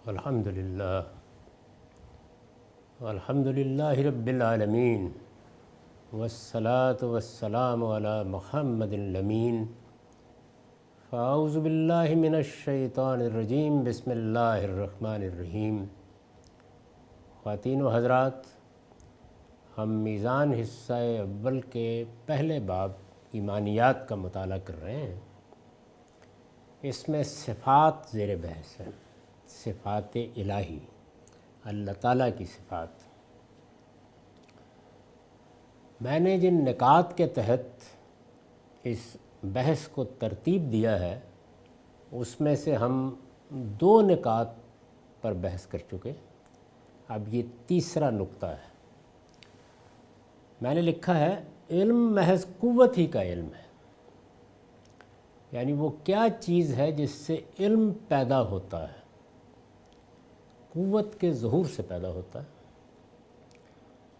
الحمدللہ رب العالمین والصلاة والسلام علی محمد الامین فاعوذ باللہ من الشیطان الرجیم بسم اللہ الرحمن الرحیم۔ خواتین و حضرات، ہم میزان حصہ اول کے پہلے باب ایمانیات کا مطالعہ کر رہے ہیں۔ اس میں صفات زیر بحث ہیں، صفات الہی، اللہ تعالیٰ کی صفات۔ میں نے جن نکات کے تحت اس بحث کو ترتیب دیا ہے اس میں سے ہم 2 نکات پر بحث کر چکے، اب یہ تیسرا نقطہ ہے۔ میں نے لکھا ہے علم محض قوت ہی کا علم ہے، یعنی وہ کیا چیز ہے جس سے علم پیدا ہوتا ہے، قوت کے ظہور سے پیدا ہوتا ہے۔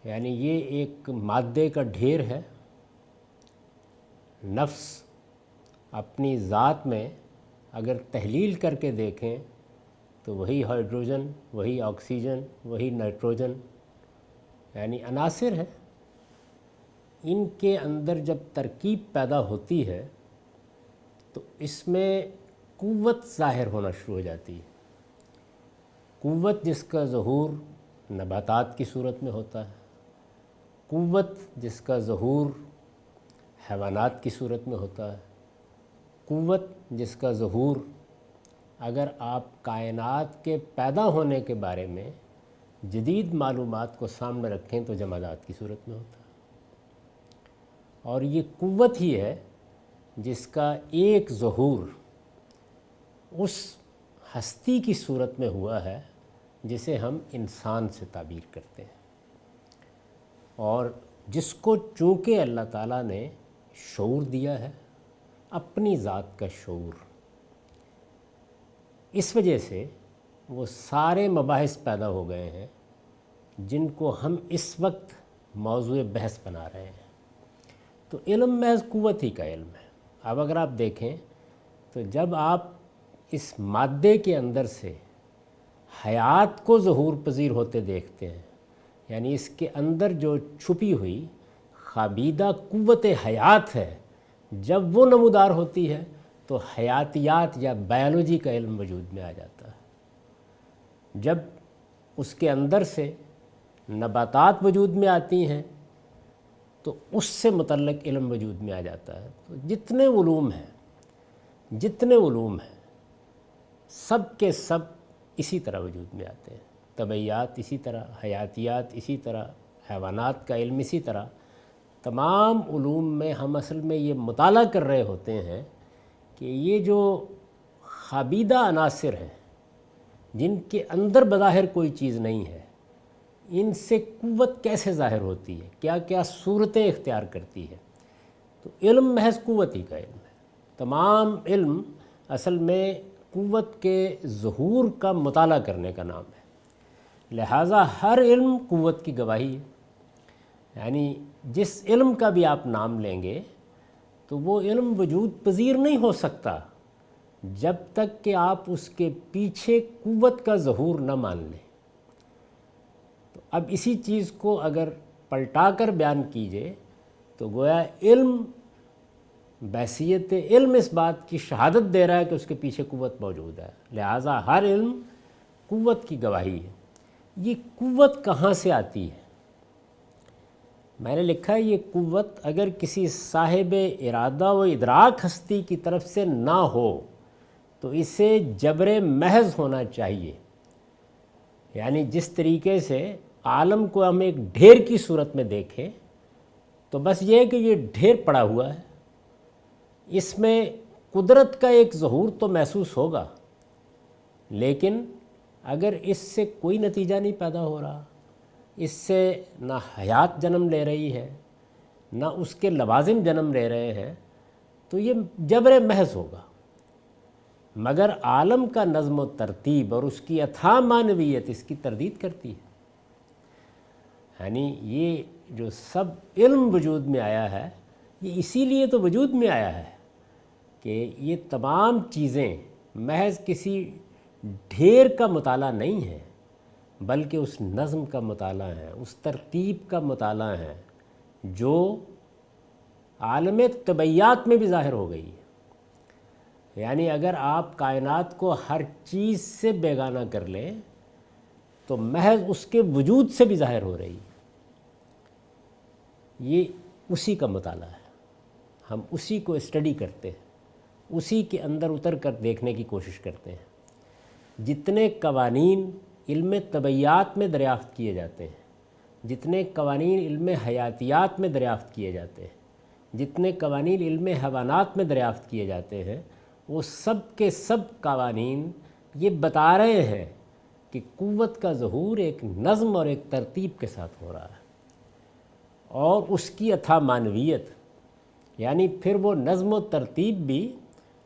یعنی یہ ایک مادے کا ڈھیر ہے۔ نفس اپنی ذات میں اگر تحلیل کر کے دیکھیں تو وہی ہائیڈروجن، وہی آکسیجن، وہی نائٹروجن، یعنی عناصر ہیں۔ ان کے اندر جب ترکیب پیدا ہوتی ہے تو اس میں قوت ظاہر ہونا شروع ہو جاتی ہے۔ قوت جس کا ظہور نباتات کی صورت میں ہوتا ہے، قوت جس کا ظہور حیوانات کی صورت میں ہوتا ہے، قوت جس کا ظہور اگر آپ کائنات کے پیدا ہونے کے بارے میں جدید معلومات کو سامنے رکھیں تو جمادات کی صورت میں ہوتا ہے۔ اور یہ قوت ہی ہے جس کا ایک ظہور اس ہستی کی صورت میں ہوا ہے جسے ہم انسان سے تعبیر کرتے ہیں، اور جس کو چونکہ اللہ تعالیٰ نے شعور دیا ہے، اپنی ذات کا شعور، اس وجہ سے وہ سارے مباحث پیدا ہو گئے ہیں جن کو ہم اس وقت موضوع بحث بنا رہے ہیں۔ تو علم محض قوت ہی کا علم ہے۔ اب اگر آپ دیکھیں تو جب آپ اس مادے کے اندر سے حیات کو ظہور پذیر ہوتے دیکھتے ہیں، یعنی اس کے اندر جو چھپی ہوئی خوابیدہ قوت حیات ہے، جب وہ نمودار ہوتی ہے تو حیاتیات یا بائیولوجی کا علم وجود میں آ جاتا ہے۔ جب اس کے اندر سے نباتات وجود میں آتی ہیں تو اس سے متعلق علم وجود میں آ جاتا ہے۔ تو جتنے علوم ہیں سب کے سب اسی طرح وجود میں آتے ہیں۔ طبعیات اسی طرح، حیاتیات اسی طرح، حیوانات کا علم اسی طرح۔ تمام علوم میں ہم اصل میں یہ مطالعہ کر رہے ہوتے ہیں کہ یہ جو خوابیدہ عناصر ہیں جن کے اندر بظاہر کوئی چیز نہیں ہے، ان سے قوت کیسے ظاہر ہوتی ہے، کیا کیا صورتیں اختیار کرتی ہے۔ تو علم محض قوت ہی کا علم ہے۔ تمام علم اصل میں قوت کے ظہور کا مطالعہ کرنے کا نام ہے، لہٰذا ہر علم قوت کی گواہی ہے۔ یعنی جس علم کا بھی آپ نام لیں گے تو وہ علم وجود پذیر نہیں ہو سکتا جب تک کہ آپ اس کے پیچھے قوت کا ظہور نہ مان لیں۔ تو اب اسی چیز کو اگر پلٹا کر بیان کیجئے تو گویا علم بحیثیت علم اس بات کی شہادت دے رہا ہے کہ اس کے پیچھے قوت موجود ہے، لہٰذا ہر علم قوت کی گواہی ہے۔ یہ قوت کہاں سے آتی ہے؟ میں نے لکھا ہے یہ قوت اگر کسی صاحب ارادہ و ادراک ہستی کی طرف سے نہ ہو تو اسے جبر محض ہونا چاہیے۔ یعنی جس طریقے سے عالم کو ہم ایک ڈھیر کی صورت میں دیکھیں تو بس یہ ہے کہ یہ ڈھیر پڑا ہوا ہے، اس میں قدرت کا ایک ظہور تو محسوس ہوگا، لیکن اگر اس سے کوئی نتیجہ نہیں پیدا ہو رہا، اس سے نہ حیات جنم لے رہی ہے نہ اس کے لوازم جنم لے رہے ہیں، تو یہ جبر محض ہوگا۔ مگر عالم کا نظم و ترتیب اور اس کی اتھاہ معنویت اس کی تردید کرتی ہے۔ یعنی یہ جو سب علم وجود میں آیا ہے یہ اسی لیے تو وجود میں آیا ہے کہ یہ تمام چیزیں محض کسی ڈھیر کا مطالعہ نہیں ہے، بلکہ اس نظم کا مطالعہ ہے، اس ترتیب کا مطالعہ ہے جو عالم طبیعیات میں بھی ظاہر ہو گئی ہے۔ یعنی اگر آپ کائنات کو ہر چیز سے بیگانہ کر لیں تو محض اس کے وجود سے بھی ظاہر ہو رہی ہے۔ یہ اسی کا مطالعہ ہے، ہم اسی کو اسٹڈی کرتے ہیں، اسی کے اندر اتر کر دیکھنے کی کوشش کرتے ہیں۔ جتنے قوانین علم طبیعیات میں دریافت کیے جاتے ہیں، جتنے قوانین علم حیاتیات میں دریافت کیے جاتے ہیں، جتنے قوانین علم حیوانات میں دریافت کیے جاتے ہیں، وہ سب کے سب قوانین یہ بتا رہے ہیں کہ قوت کا ظہور ایک نظم اور ایک ترتیب کے ساتھ ہو رہا ہے، اور اس کی اتھا معنویت، یعنی پھر وہ نظم و ترتیب بھی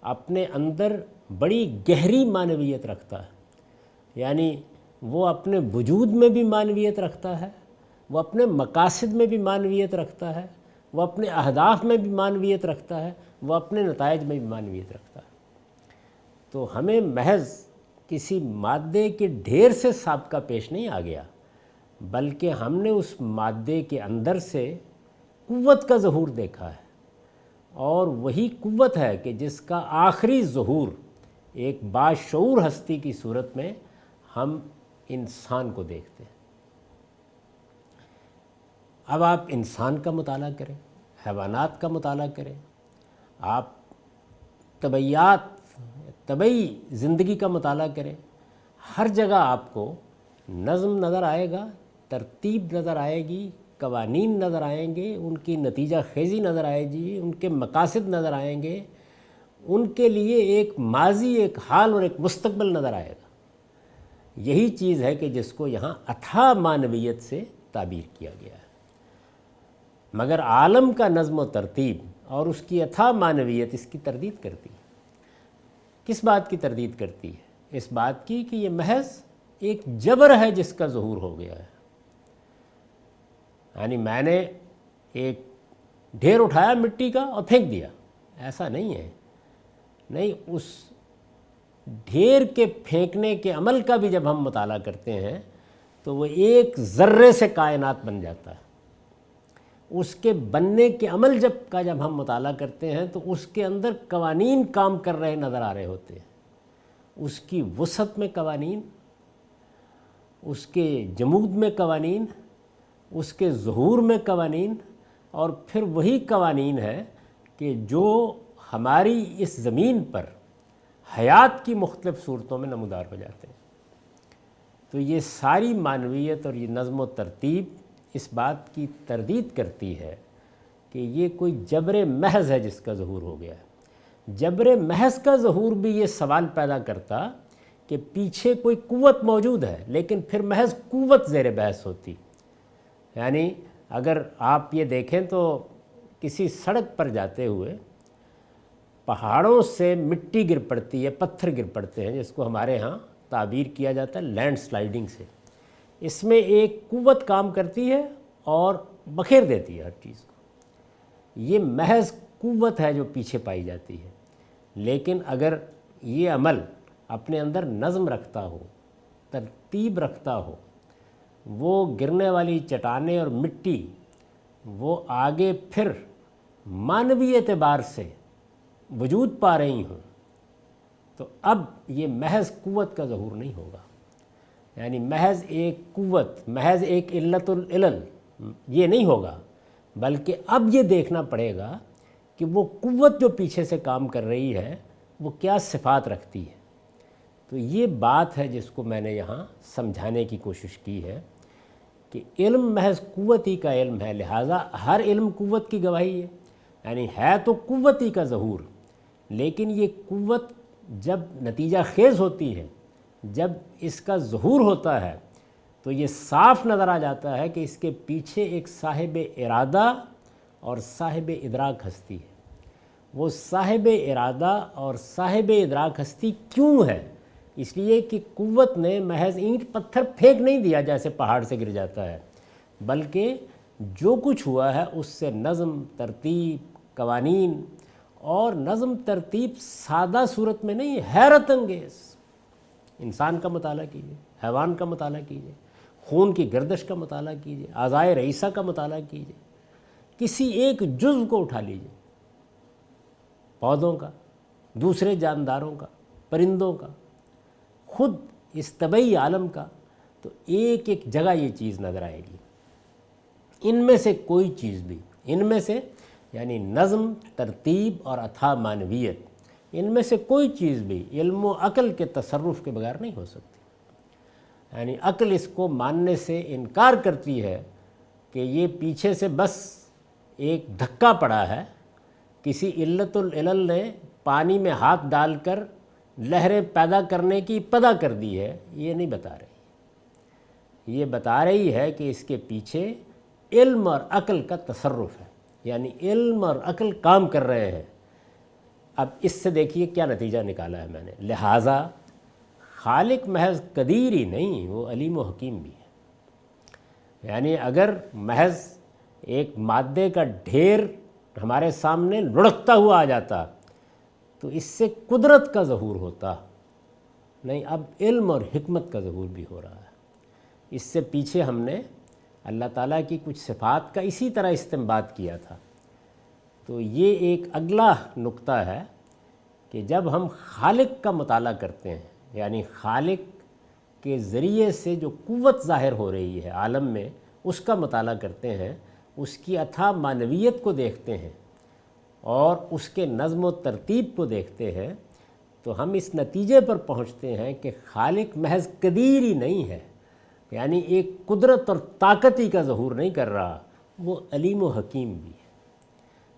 اپنے اندر بڑی گہری معنویت رکھتا ہے۔ یعنی وہ اپنے وجود میں بھی معنویت رکھتا ہے، وہ اپنے مقاصد میں بھی معنویت رکھتا ہے، وہ اپنے اہداف میں بھی معنویت رکھتا ہے، وہ اپنے نتائج میں بھی معنویت رکھتا ہے۔ تو ہمیں محض کسی مادے کے ڈھیر سے سابقہ پیش نہیں آ گیا، بلکہ ہم نے اس مادے کے اندر سے قوت کا ظہور دیکھا ہے، اور وہی قوت ہے کہ جس کا آخری ظہور ایک باشعور ہستی کی صورت میں ہم انسان کو دیکھتے ہیں۔ اب آپ انسان کا مطالعہ کریں، حیوانات کا مطالعہ کریں، آپ طبعی زندگی کا مطالعہ کریں، ہر جگہ آپ کو نظم نظر آئے گا، ترتیب نظر آئے گی، قوانین نظر آئیں گے، ان کی نتیجہ خیزی نظر آئے گی، ان کے مقاصد نظر آئیں گے، ان کے لیے ایک ماضی، ایک حال اور ایک مستقبل نظر آئے گا۔ یہی چیز ہے کہ جس کو یہاں اتھا معنویت سے تعبیر کیا گیا ہے۔ مگر عالم کا نظم و ترتیب اور اس کی اتھا معنویت اس کی تردید کرتی ہے۔ کس بات کی تردید کرتی ہے؟ اس بات کی کہ یہ محض ایک جبر ہے جس کا ظہور ہو گیا ہے۔ یعنی میں نے ایک ڈھیر اٹھایا مٹی کا اور پھینک دیا، ایسا نہیں ہے۔ نہیں، اس ڈھیر کے پھینکنے کے عمل کا بھی جب ہم مطالعہ کرتے ہیں تو وہ ایک ذرے سے کائنات بن جاتا ہے۔ اس کے بننے کے عمل جب ہم مطالعہ کرتے ہیں تو اس کے اندر قوانین کام کر رہے نظر آ رہے ہوتے ہیں، اس کی وسعت میں قوانین، اس کے جمود میں قوانین، اس کے ظہور میں قوانین، اور پھر وہی قوانین ہے کہ جو ہماری اس زمین پر حیات کی مختلف صورتوں میں نمودار ہو جاتے ہیں۔ تو یہ ساری معنویت اور یہ نظم و ترتیب اس بات کی تردید کرتی ہے کہ یہ کوئی جبر محض ہے جس کا ظہور ہو گیا ہے۔ جبر محض کا ظہور بھی یہ سوال پیدا کرتا کہ پیچھے کوئی قوت موجود ہے، لیکن پھر محض قوت زیر بحث ہوتی۔ یعنی اگر آپ یہ دیکھیں تو کسی سڑک پر جاتے ہوئے پہاڑوں سے مٹی گر پڑتی ہے، پتھر گر پڑتے ہیں، جس کو ہمارے ہاں تعبیر کیا جاتا ہے لینڈ سلائیڈنگ سے۔ اس میں ایک قوت کام کرتی ہے اور بکھیر دیتی ہے ہر چیز کو۔ یہ محض قوت ہے جو پیچھے پائی جاتی ہے۔ لیکن اگر یہ عمل اپنے اندر نظم رکھتا ہو، ترتیب رکھتا ہو، وہ گرنے والی چٹانیں اور مٹی وہ آگے پھر معنوی اعتبار سے وجود پا رہی ہوں، تو اب یہ محض قوت کا ظہور نہیں ہوگا۔ یعنی محض ایک قوت، محض ایک علت العلل یہ نہیں ہوگا، بلکہ اب یہ دیکھنا پڑے گا کہ وہ قوت جو پیچھے سے کام کر رہی ہے وہ کیا صفات رکھتی ہے۔ تو یہ بات ہے جس کو میں نے یہاں سمجھانے کی کوشش کی ہے کہ علم محض قوت ہی کا علم ہے، لہٰذا ہر علم قوت کی گواہی ہے۔ یعنی ہے تو قوت ہی کا ظہور، لیکن یہ قوت جب نتیجہ خیز ہوتی ہے، جب اس کا ظہور ہوتا ہے تو یہ صاف نظر آ جاتا ہے کہ اس کے پیچھے ایک صاحب ارادہ اور صاحب ادراک ہستی ہے۔ وہ صاحب ارادہ اور صاحب ادراک ہستی کیوں ہے؟ اس لیے کہ قوت نے محض اینٹ پتھر پھینک نہیں دیا جیسے پہاڑ سے گر جاتا ہے، بلکہ جو کچھ ہوا ہے اس سے نظم، ترتیب، قوانین، اور نظم ترتیب سادہ صورت میں نہیں، حیرت انگیز انسان کا مطالعہ کیجیے، حیوان کا مطالعہ کیجیے، خون کی گردش کا مطالعہ کیجیے، اعضائے رئیسہ کا مطالعہ کیجیے، کسی ایک جزو کو اٹھا لیجیے، پودوں کا، دوسرے جانداروں کا، پرندوں کا، خود اس طبعی عالم کا، تو ایک ایک جگہ یہ چیز نظر آئے گی۔ ان میں سے کوئی چیز بھی، ان میں سے یعنی نظم، ترتیب اور اتھا معنویت، ان میں سے کوئی چیز بھی علم و عقل کے تصرف کے بغیر نہیں ہو سکتی۔ یعنی عقل اس کو ماننے سے انکار کرتی ہے کہ یہ پیچھے سے بس ایک دھکا پڑا ہے، کسی علت العلل نے پانی میں ہاتھ ڈال کر لہریں پیدا کرنے کی ابتدا کر دی ہے، یہ نہیں بتا رہی۔ یہ بتا رہی ہے کہ اس کے پیچھے علم اور عقل کا تصرف ہے، یعنی علم اور عقل کام کر رہے ہیں۔ اب اس سے دیکھیے کیا نتیجہ نکالا ہے میں نے، لہٰذا خالق محض قدیر ہی نہیں، وہ علیم و حکیم بھی ہے۔ یعنی اگر محض ایک مادے کا ڈھیر ہمارے سامنے لڑکتا ہوا آ جاتا تو اس سے قدرت کا ظہور ہوتا، نہیں، اب علم اور حکمت کا ظہور بھی ہو رہا ہے۔ اس سے پیچھے ہم نے اللہ تعالیٰ کی کچھ صفات کا اسی طرح استنباط کیا تھا۔ تو یہ ایک اگلا نقطہ ہے کہ جب ہم خالق کا مطالعہ کرتے ہیں، یعنی خالق کے ذریعے سے جو قوت ظاہر ہو رہی ہے عالم میں، اس کا مطالعہ کرتے ہیں، اس کی اتھا معنویت کو دیکھتے ہیں اور اس کے نظم و ترتیب کو دیکھتے ہیں، تو ہم اس نتیجے پر پہنچتے ہیں کہ خالق محض قدیر ہی نہیں ہے، یعنی ایک قدرت اور طاقت ہی کا ظہور نہیں کر رہا، وہ علیم و حکیم بھی ہے۔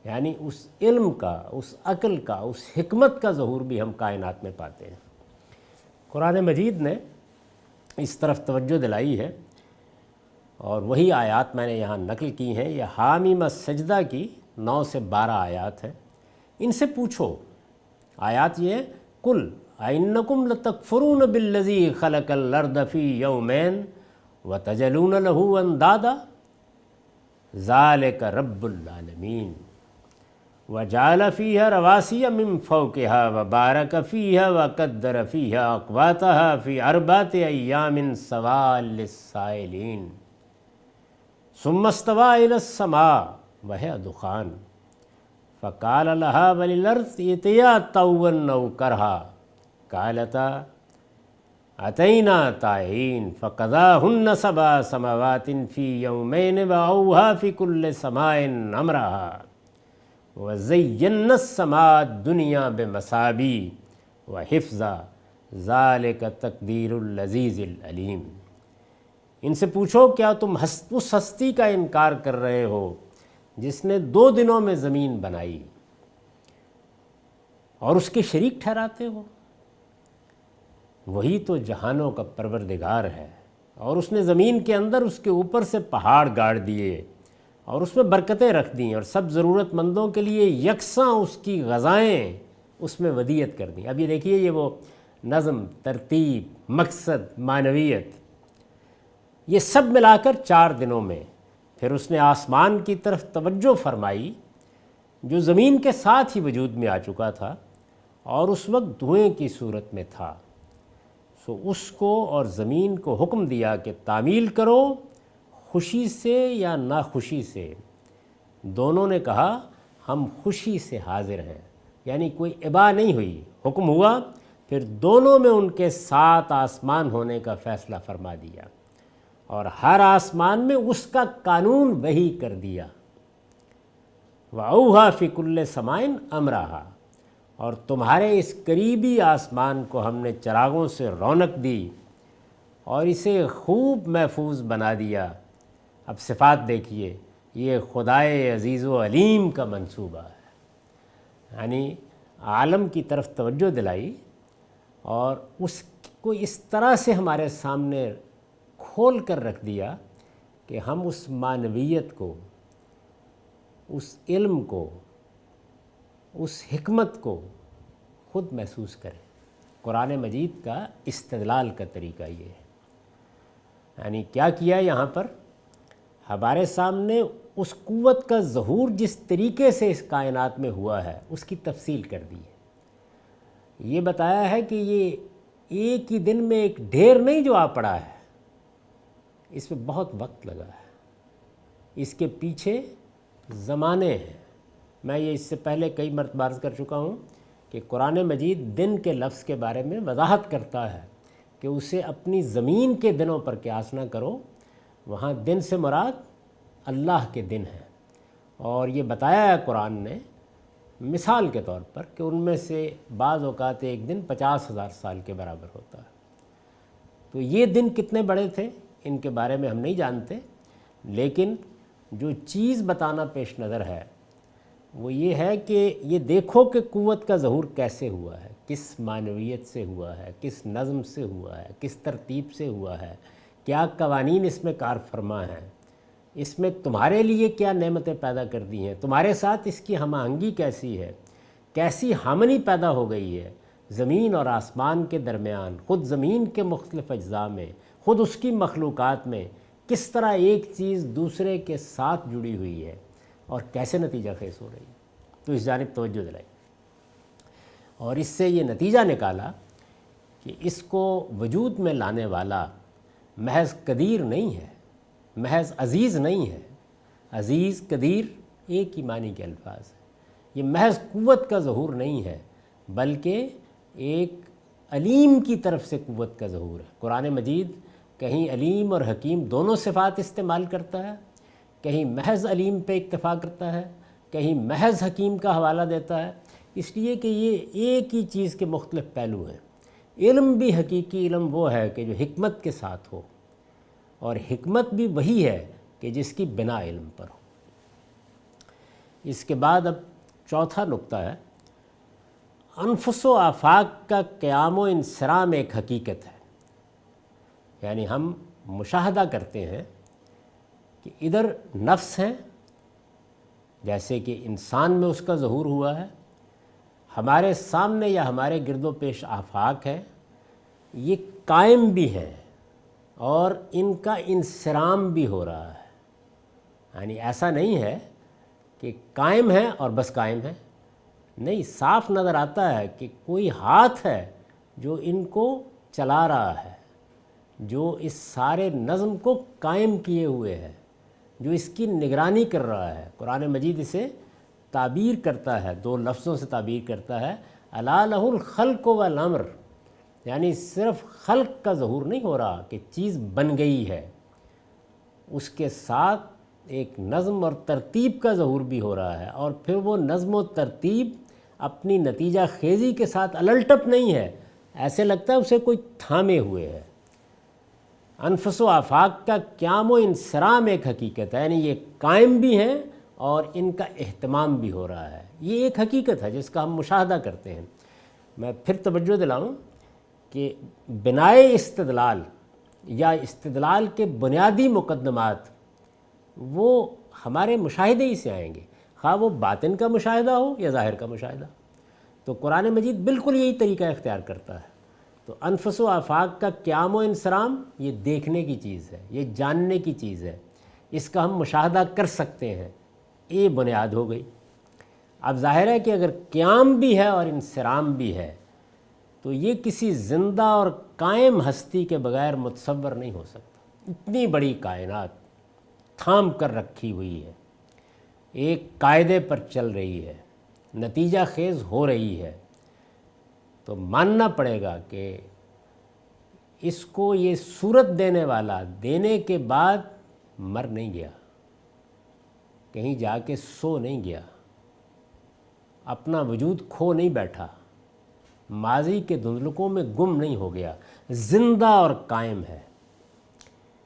یعنی اس علم کا، اس عقل کا، اس حکمت کا ظہور بھی ہم کائنات میں پاتے ہیں۔ قرآن مجید نے اس طرف توجہ دلائی ہے، اور وہی آیات میں نے یہاں نقل کی ہیں۔ یہ حامیم السجدہ کی 9 سے 12 آیات ہیں۔ ان سے پوچھو، آیات یہ ہے، قُلْ أَإِنَّكُمْ لَتَكْفُرُونَ بِالَّذِي خَلَقَ الْأَرْضَ فِي يَوْمَيْنِ وَتَجْعَلُونَ لَهُ أَنْدَادًا ذَلِكَ رَبُّ الْعَالَمِينَ وَجَعَلَ فِيهَا رَوَاسِيَ مِنْ فَوْقِهَا وَبَارَكَ فِيهَا وَقَدَّرَ فِيهَا أَقْوَاتَهَا فِي 4 أَيَّامٍ سَوَاءً لِلسَّائِلِينَ ثُمَّ اسْتَوَىٰ إِلَى السَّمَاءِ وَهِيَ دُخَانٌ فَقَالَ لَهَا وَلِلْأَرْضِ ائْتِيَا طَوْعًا أَوْ كَرْهًا قَالَتَا أَتَيْنَا طَائِعِينَ فَقَضَاهُنَّ 7 سَمَاوَاتٍ فِي يَوْمَيْنِ وَأَوْحَىٰ فِي كُلِّ سَمَاءٍ أَمْرَهَا وَزَيَّنَّا السَّمَاءَ الدُّنْيَا بِمَصَابِيحَ وَحِفْظًا ذَلِكَ تَقْدِيرُ الْعَزِيزِ الْعَلِيمِ۔ ان سے پوچھو، کیا تم اس ہستی کا انکار کر رہے ہو جس نے 2 دنوں میں زمین بنائی اور اس کے شریک ٹھہراتے ہو؟ وہی تو جہانوں کا پروردگار ہے، اور اس نے زمین کے اندر اس کے اوپر سے پہاڑ گاڑ دیے اور اس میں برکتیں رکھ دیں، اور سب ضرورت مندوں کے لیے یکساں اس کی غذائیں اس میں ودیعت کر دیں۔ اب یہ دیکھیے، یہ وہ نظم، ترتیب، مقصد، معنویت، یہ سب ملا کر 4 دنوں میں پھر اس نے آسمان کی طرف توجہ فرمائی جو زمین کے ساتھ ہی وجود میں آ چکا تھا اور اس وقت دھوئیں کی صورت میں تھا۔ سو اس کو اور زمین کو حکم دیا کہ تعمیل کرو، خوشی سے یا ناخوشی سے۔ دونوں نے کہا ہم خوشی سے حاضر ہیں، یعنی کوئی ابا نہیں ہوئی، حکم ہوا، پھر دونوں میں ان کے 7 آسمان ہونے کا فیصلہ فرما دیا، اور ہر آسمان میں اس کا قانون وحی کر دیا۔ وَأَوْحَىٰ فِي كُلِّ سَمَاءٍ أَمْرَهَا، اور تمہارے اس قریبی آسمان کو ہم نے چراغوں سے رونق دی اور اسے خوب محفوظ بنا دیا۔ اب صفات دیکھیے، یہ خدائے عزیز و علیم کا منصوبہ ہے، یعنی عالم کی طرف توجہ دلائی اور اس کو اس طرح سے ہمارے سامنے کھول کر رکھ دیا کہ ہم اس معنویت کو، اس علم کو، اس حکمت کو خود محسوس کریں۔ قرآن مجید کا استدلال کا طریقہ یہ ہے، یعنی کیا کیا یہاں پر، ہمارے سامنے اس قوت کا ظہور جس طریقے سے اس کائنات میں ہوا ہے اس کی تفصیل کر دی ہے۔ یہ بتایا ہے کہ یہ ایک ہی دن میں ایک ڈھیر نہیں جو آ پڑا ہے، اس میں بہت وقت لگا ہے، اس کے پیچھے زمانے ہیں۔ میں یہ اس سے پہلے کئی مرتبہ عرض کر چکا ہوں کہ قرآن مجید دن کے لفظ کے بارے میں وضاحت کرتا ہے کہ اسے اپنی زمین کے دنوں پر قیاس نہ کرو، وہاں دن سے مراد اللہ کے دن ہیں، اور یہ بتایا ہے قرآن نے مثال کے طور پر کہ ان میں سے بعض اوقات ایک دن 50,000 سال کے برابر ہوتا ہے۔ تو یہ دن کتنے بڑے تھے ان کے بارے میں ہم نہیں جانتے، لیکن جو چیز بتانا پیش نظر ہے وہ یہ ہے کہ یہ دیکھو کہ قوت کا ظہور کیسے ہوا ہے، کس معنویت سے ہوا ہے، کس نظم سے ہوا ہے، کس ترتیب سے ہوا ہے، کیا قوانین اس میں کار فرما ہیں، اس میں تمہارے لیے کیا نعمتیں پیدا کر دی ہیں، تمہارے ساتھ اس کی ہم آہنگی کیسی ہے، کیسی ہارمنی پیدا ہو گئی ہے زمین اور آسمان کے درمیان، خود زمین کے مختلف اجزاء میں، خود اس کی مخلوقات میں کس طرح ایک چیز دوسرے کے ساتھ جڑی ہوئی ہے اور کیسے نتیجہ خیز ہو رہی ہے۔ تو اس جانب توجہ دلائی اور اس سے یہ نتیجہ نکالا کہ اس کو وجود میں لانے والا محض قدیر نہیں ہے، محض عزیز نہیں ہے۔ عزیز، قدیر ایک ہی معنی کے الفاظ ہیں۔ یہ محض قوت کا ظہور نہیں ہے بلکہ ایک علیم کی طرف سے قوت کا ظہور ہے۔ قرآن مجید کہیں علیم اور حکیم دونوں صفات استعمال کرتا ہے، کہیں محض علیم پہ اکتفا کرتا ہے، کہیں محض حکیم کا حوالہ دیتا ہے، اس لیے کہ یہ ایک ہی چیز کے مختلف پہلو ہیں۔ علم بھی حقیقی علم وہ ہے کہ جو حکمت کے ساتھ ہو، اور حکمت بھی وہی ہے کہ جس کی بنا علم پر ہو۔ اس کے بعد اب چوتھا نقطہ ہے، انفس و آفاق کا قیام و انصرام ایک حقیقت ہے۔ یعنی ہم مشاہدہ کرتے ہیں کہ ادھر نفس ہے، جیسے کہ انسان میں اس کا ظہور ہوا ہے، ہمارے سامنے یا ہمارے گرد و پیش آفاق ہے، یہ قائم بھی ہیں اور ان کا انصرام بھی ہو رہا ہے۔ یعنی ایسا نہیں ہے کہ قائم ہے اور بس قائم ہے، نہیں، صاف نظر آتا ہے کہ کوئی ہاتھ ہے جو ان کو چلا رہا ہے، جو اس سارے نظم کو قائم کیے ہوئے ہے، جو اس کی نگرانی کر رہا ہے۔ قرآن مجید اسے تعبیر کرتا ہے، دو لفظوں سے تعبیر کرتا ہے، الا لہ الخلق والامر، یعنی صرف خلق کا ظہور نہیں ہو رہا کہ چیز بن گئی ہے، اس کے ساتھ ایک نظم اور ترتیب کا ظہور بھی ہو رہا ہے، اور پھر وہ نظم و ترتیب اپنی نتیجہ خیزی کے ساتھ الٹپ نہیں ہے، ایسے لگتا ہے اسے کوئی تھامے ہوئے ہے۔ انفس و آفاق کا قیام و انصرام ایک حقیقت ہے، یعنی یہ قائم بھی ہیں اور ان کا اہتمام بھی ہو رہا ہے۔ یہ ایک حقیقت ہے جس کا ہم مشاہدہ کرتے ہیں۔ میں پھر توجہ دلاؤں کہ بنائے استدلال یا استدلال کے بنیادی مقدمات وہ ہمارے مشاہدے ہی سے آئیں گے، خواہ وہ باطن کا مشاہدہ ہو یا ظاہر کا مشاہدہ۔ تو قرآن مجید بالکل یہی طریقہ اختیار کرتا ہے۔ تو انفس و آفاق کا قیام و انصرام یہ دیکھنے کی چیز ہے، یہ جاننے کی چیز ہے، اس کا ہم مشاہدہ کر سکتے ہیں، یہ بنیاد ہو گئی۔ اب ظاہر ہے کہ اگر قیام بھی ہے اور انصرام بھی ہے تو یہ کسی زندہ اور قائم ہستی کے بغیر متصور نہیں ہو سکتا۔ اتنی بڑی کائنات تھام کر رکھی ہوئی ہے، ایک قاعدے پر چل رہی ہے، نتیجہ خیز ہو رہی ہے، تو ماننا پڑے گا کہ اس کو یہ صورت دینے والا دینے کے بعد مر نہیں گیا، کہیں جا کے سو نہیں گیا، اپنا وجود کھو نہیں بیٹھا، ماضی کے دھندلکوں میں گم نہیں ہو گیا، زندہ اور قائم ہے۔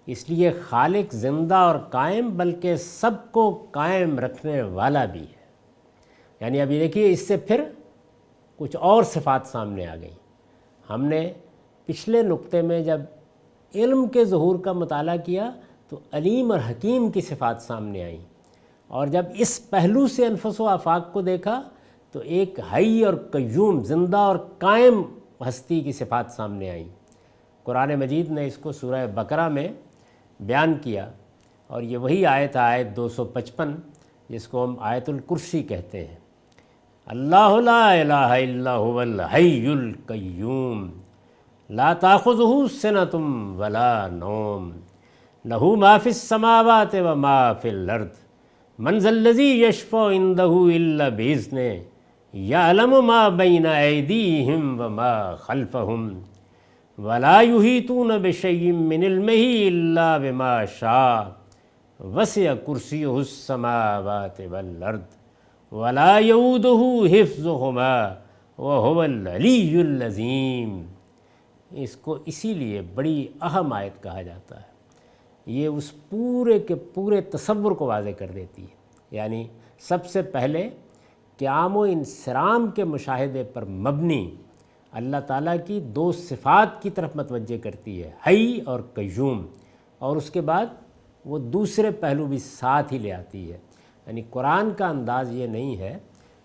اس لیے خالق زندہ اور قائم بلکہ سب کو قائم رکھنے والا بھی ہے۔ یعنی اب یہ دیکھیے، اس سے پھر کچھ اور صفات سامنے آ گئیں۔ ہم نے پچھلے نقطے میں جب علم کے ظہور کا مطالعہ کیا تو علیم اور حکیم کی صفات سامنے آئیں، اور جب اس پہلو سے انفس و آفاق کو دیکھا تو ایک حی اور قیوم، زندہ اور قائم ہستی کی صفات سامنے آئیں۔ قرآن مجید نے اس کو سورہ بقرہ میں بیان کیا، اور یہ وہی آیت ہے، آیت 255، جس کو ہم آیت الکرسی کہتے ہیں۔ اللہ لا الہ الا هو الحی القیوم، لا تأخذہ سنۃ ولا نوم لہ ما فی السماوات و ما فی الارض من ذا الذی یشفع عندہ الا بإذنہ یعلم ما بین ایدیہم و ما خلفہم ولا یحیطون بشیء من علمہ الا بما شاء وسع کرسیہ السماوات والارض ولا یؤودہ حفظہما وہو العلی العظیم۔ اس کو اسی لیے بڑی اہم آیت کہا جاتا ہے، یہ اس پورے کے پورے تصور کو واضح کر دیتی ہے۔ یعنی سب سے پہلے قیام و انصرام کے مشاہدے پر مبنی اللہ تعالیٰ کی دو صفات کی طرف متوجہ کرتی ہے، حی اور قیوم، اور اس کے بعد وہ دوسرے پہلو بھی ساتھ ہی لے آتی ہے۔ یعنی قرآن کا انداز یہ نہیں ہے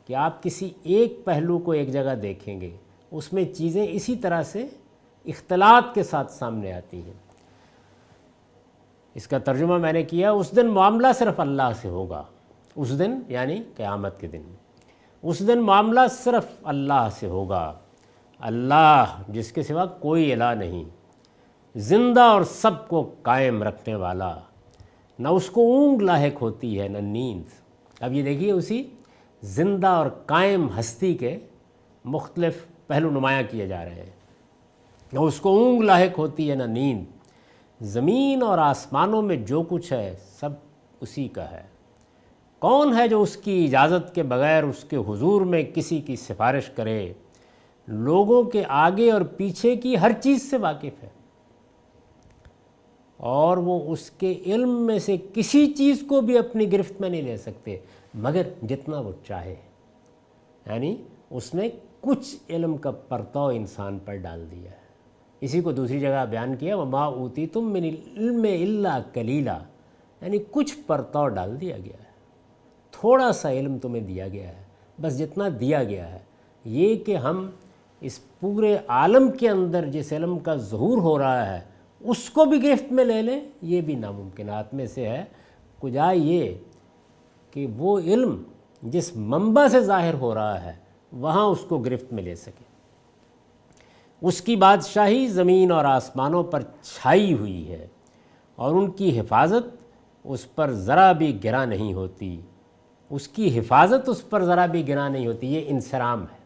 کہ آپ کسی ایک پہلو کو ایک جگہ دیکھیں گے، اس میں چیزیں اسی طرح سے اختلاط کے ساتھ سامنے آتی ہیں۔ اس کا ترجمہ میں نے کیا، اس دن معاملہ صرف اللہ سے ہوگا، اس دن یعنی قیامت کے دن، اس دن معاملہ صرف اللہ سے ہوگا، اللہ جس کے سوا کوئی الہ نہیں، زندہ اور سب کو قائم رکھنے والا، نہ اس کو اونگ لاحق ہوتی ہے نہ نیند۔ اب یہ دیکھیے اسی زندہ اور قائم ہستی کے مختلف پہلو نمایاں کیے جا رہے ہیں، نہ اس کو اونگ لاحق ہوتی ہے نہ نیند، زمین اور آسمانوں میں جو کچھ ہے سب اسی کا ہے۔ کون ہے جو اس کی اجازت کے بغیر اس کے حضور میں کسی کی سفارش کرے؟ لوگوں کے آگے اور پیچھے کی ہر چیز سے واقف ہے، اور وہ اس کے علم میں سے کسی چیز کو بھی اپنی گرفت میں نہیں لے سکتے مگر جتنا وہ چاہے۔ یعنی اس نے کچھ علم کا پرتو انسان پر ڈال دیا ہے۔ اسی کو دوسری جگہ بیان کیا، وَمَا أُوتِيتُم مِّنَ الْعِلْمِ إِلَّا قَلِيلًا، یعنی کچھ پرتو ڈال دیا گیا ہے، تھوڑا سا علم تمہیں دیا گیا ہے، بس جتنا دیا گیا ہے۔ یہ کہ ہم اس پورے عالم کے اندر جس علم کا ظہور ہو رہا ہے اس کو بھی گرفت میں لے لیں، یہ بھی ناممکنات میں سے ہے۔ کجا یہ کہ وہ علم جس منبع سے ظاہر ہو رہا ہے وہاں اس کو گرفت میں لے سکے۔ اس کی بادشاہی زمین اور آسمانوں پر چھائی ہوئی ہے، اور ان کی حفاظت اس پر ذرا بھی گرا نہیں ہوتی، اس کی حفاظت اس پر ذرا بھی گرا نہیں ہوتی۔ یہ انصرام ہے،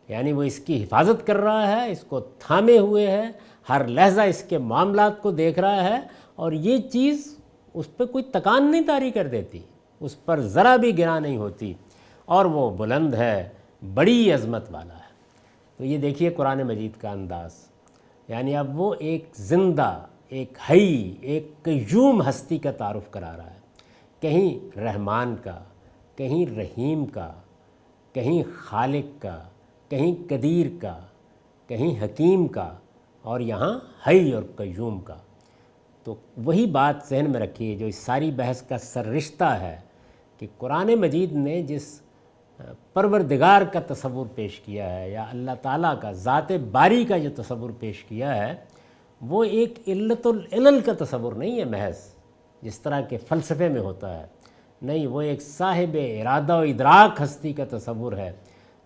یعنی وہ اس کی حفاظت کر رہا ہے، اس کو تھامے ہوئے ہے، ہر لحظہ اس کے معاملات کو دیکھ رہا ہے، اور یہ چیز اس پہ کوئی تکان نہیں طاری کر دیتی، اس پر ذرا بھی گرا نہیں ہوتی، اور وہ بلند ہے، بڑی عظمت والا ہے۔ تو یہ دیکھیے قرآن مجید کا انداز، یعنی اب وہ ایک زندہ، ایک حی، ایک قیوم ہستی کا تعارف کرا رہا ہے، کہیں رحمان کا، کہیں رحیم کا، کہیں خالق کا، کہیں قدیر کا، کہیں حکیم کا، اور یہاں حی اور قیوم کا۔ تو وہی بات ذہن میں رکھیے جو اس ساری بحث کا سر رشتہ ہے، کہ قرآن مجید نے جس پروردگار کا تصور پیش کیا ہے، یا اللہ تعالیٰ کا ذات باری کا جو تصور پیش کیا ہے، وہ ایک علت العلل کا تصور نہیں ہے محض، جس طرح کے فلسفے میں ہوتا ہے، نہیں، وہ ایک صاحب ارادہ و ادراک ہستی کا تصور ہے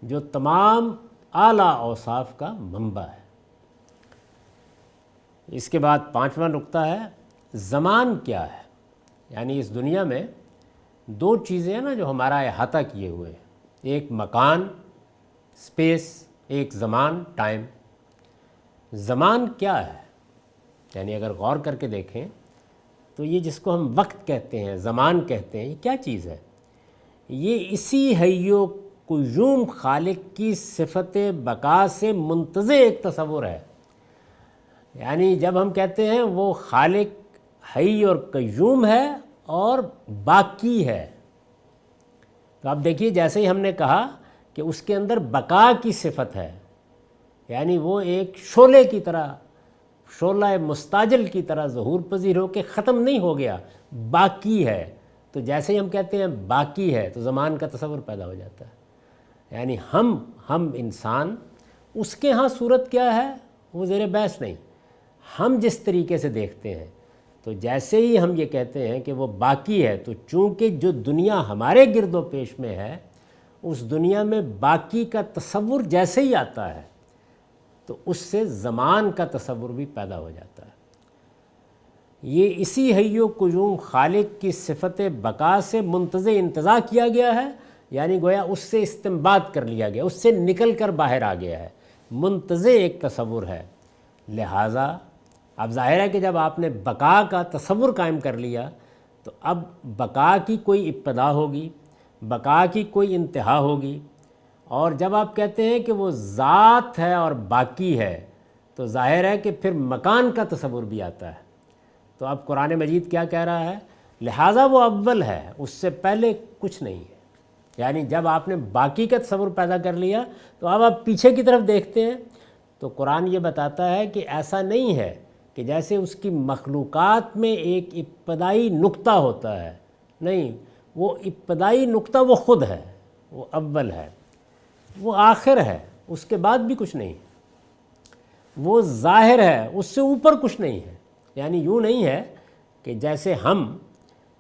جو تمام اعلیٰ اوصاف کا منبع ہے۔ اس کے بعد پانچواں نقطہ ہے زمان کیا ہے۔ یعنی اس دنیا میں دو چیزیں ہیں نا جو ہمارا احاطہ کیے ہوئے ہیں، ایک مکان اسپیس، ایک زمان ٹائم۔ زمان کیا ہے؟ یعنی اگر غور کر کے دیکھیں تو یہ جس کو ہم وقت کہتے ہیں، زمان کہتے ہیں، یہ کیا چیز ہے؟ یہ اسی حی و قیوم خالق کی صفت بقا سے منتزع ایک تصور ہے۔ یعنی جب ہم کہتے ہیں وہ خالق حی اور قیوم ہے اور باقی ہے، تو آپ دیکھیے جیسے ہی ہم نے کہا کہ اس کے اندر بقا کی صفت ہے، یعنی وہ ایک شعلے کی طرح، شعلہ مستعجل کی طرح ظہور پذیر ہو کے ختم نہیں ہو گیا، باقی ہے۔ تو جیسے ہی ہم کہتے ہیں باقی ہے تو زمان کا تصور پیدا ہو جاتا ہے۔ یعنی ہم انسان، اس کے ہاں صورت کیا ہے وہ زیر بحث نہیں، ہم جس طریقے سے دیکھتے ہیں، تو جیسے ہی ہم یہ کہتے ہیں کہ وہ باقی ہے، تو چونکہ جو دنیا ہمارے گرد و پیش میں ہے، اس دنیا میں باقی کا تصور جیسے ہی آتا ہے تو اس سے زمان کا تصور بھی پیدا ہو جاتا ہے۔ یہ اسی حی و قیوم خالق کی صفت بقا سے منتزع انتزاع کیا گیا ہے، یعنی گویا اس سے استنباط کر لیا گیا، اس سے نکل کر باہر آ گیا ہے، منتزع ایک تصور ہے۔ لہٰذا اب ظاہر ہے کہ جب آپ نے بقا کا تصور قائم کر لیا تو اب بقا کی کوئی ابتدا ہوگی، بقا کی کوئی انتہا ہوگی، اور جب آپ کہتے ہیں کہ وہ ذات ہے اور باقی ہے تو ظاہر ہے کہ پھر مکان کا تصور بھی آتا ہے۔ تو اب قرآن مجید کیا کہہ رہا ہے؟ لہٰذا وہ اول ہے، اس سے پہلے کچھ نہیں ہے۔ یعنی جب آپ نے باقی کا تصور پیدا کر لیا تو اب آپ پیچھے کی طرف دیکھتے ہیں تو قرآن یہ بتاتا ہے کہ ایسا نہیں ہے کہ جیسے اس کی مخلوقات میں ایک ابتدائی نقطہ ہوتا ہے، نہیں، وہ ابتدائی نقطہ وہ خود ہے، وہ اول ہے، وہ آخر ہے، اس کے بعد بھی کچھ نہیں، وہ ظاہر ہے، اس سے اوپر کچھ نہیں ہے۔ یعنی یوں نہیں ہے کہ جیسے ہم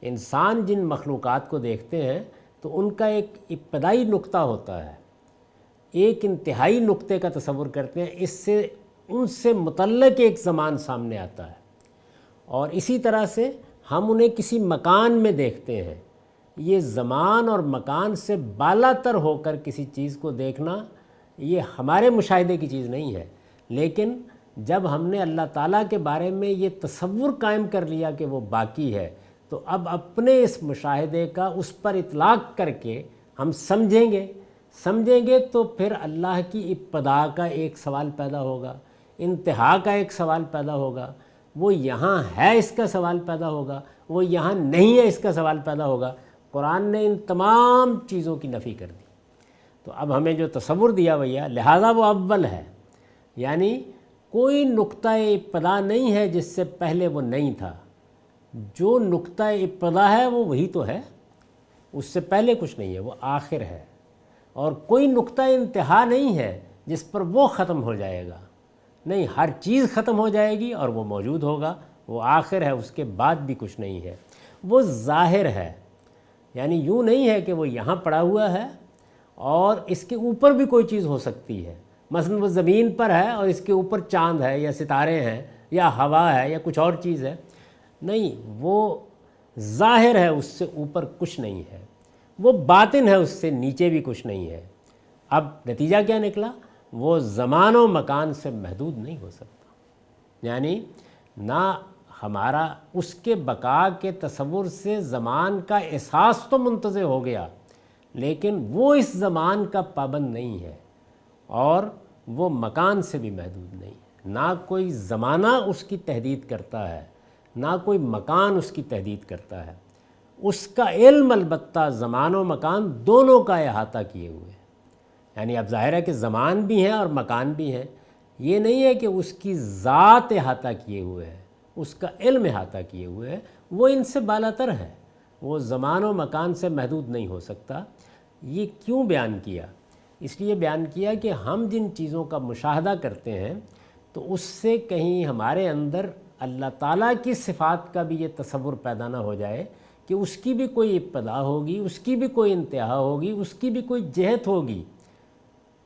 انسان جن مخلوقات کو دیکھتے ہیں تو ان کا ایک ابتدائی نقطہ ہوتا ہے، ایک انتہائی نقطے کا تصور کرتے ہیں، اس سے ان سے متعلق ایک زمان سامنے آتا ہے، اور اسی طرح سے ہم انہیں کسی مکان میں دیکھتے ہیں۔ یہ زمان اور مکان سے بالا تر ہو کر کسی چیز کو دیکھنا یہ ہمارے مشاہدے کی چیز نہیں ہے، لیکن جب ہم نے اللہ تعالیٰ کے بارے میں یہ تصور قائم کر لیا کہ وہ باقی ہے تو اب اپنے اس مشاہدے کا اس پر اطلاق کر کے ہم سمجھیں گے تو پھر اللہ کی ابتدا کا ایک سوال پیدا ہوگا، انتہا کا ایک سوال پیدا ہوگا، وہ یہاں ہے اس کا سوال پیدا ہوگا، وہ یہاں نہیں ہے اس کا سوال پیدا ہوگا۔ قرآن نے ان تمام چیزوں کی نفی کر دی۔ تو اب ہمیں جو تصور دیا بھیا، لہٰذا وہ اول ہے، یعنی کوئی نقطہ ابتدا نہیں ہے جس سے پہلے وہ نہیں تھا، جو نقطہ ابتدا ہے وہ وہی تو ہے، اس سے پہلے کچھ نہیں ہے، وہ آخر ہے، اور کوئی نقطہ انتہا نہیں ہے جس پر وہ ختم ہو جائے گا، نہیں، ہر چیز ختم ہو جائے گی اور وہ موجود ہوگا، وہ آخر ہے، اس کے بعد بھی کچھ نہیں ہے، وہ ظاہر ہے، یعنی یوں نہیں ہے کہ وہ یہاں پڑا ہوا ہے اور اس کے اوپر بھی کوئی چیز ہو سکتی ہے، مثلا وہ زمین پر ہے اور اس کے اوپر چاند ہے یا ستارے ہیں یا ہوا ہے یا کچھ اور چیز ہے، نہیں، وہ ظاہر ہے، اس سے اوپر کچھ نہیں ہے، وہ باطن ہے، اس سے نیچے بھی کچھ نہیں ہے۔ اب نتیجہ کیا نکلا؟ وہ زمان و مکان سے محدود نہیں ہو سکتا، یعنی نہ ہمارا اس کے بقا کے تصور سے زمان کا احساس تو منتزع ہو گیا، لیکن وہ اس زمان کا پابند نہیں ہے، اور وہ مکان سے بھی محدود نہیں ہے، نہ کوئی زمانہ اس کی تحدید کرتا ہے، نہ کوئی مکان اس کی تحدید کرتا ہے، اس کا علم البتہ زمان و مکان دونوں کا احاطہ کیے ہوئے ہے۔ یعنی اب ظاہر ہے کہ زمان بھی ہے اور مکان بھی ہے، یہ نہیں ہے کہ اس کی ذات احاطہ کیے ہوئے ہے، اس کا علم احاطہ کیے ہوئے ہے، وہ ان سے بالاتر ہے، وہ زمان و مکان سے محدود نہیں ہو سکتا۔ یہ کیوں بیان کیا؟ اس لیے بیان کیا کہ ہم جن چیزوں کا مشاہدہ کرتے ہیں تو اس سے کہیں ہمارے اندر اللہ تعالیٰ کی صفات کا بھی یہ تصور پیدا نہ ہو جائے کہ اس کی بھی کوئی ابتدا ہوگی، اس کی بھی کوئی انتہا ہوگی، اس کی بھی کوئی جہت ہوگی،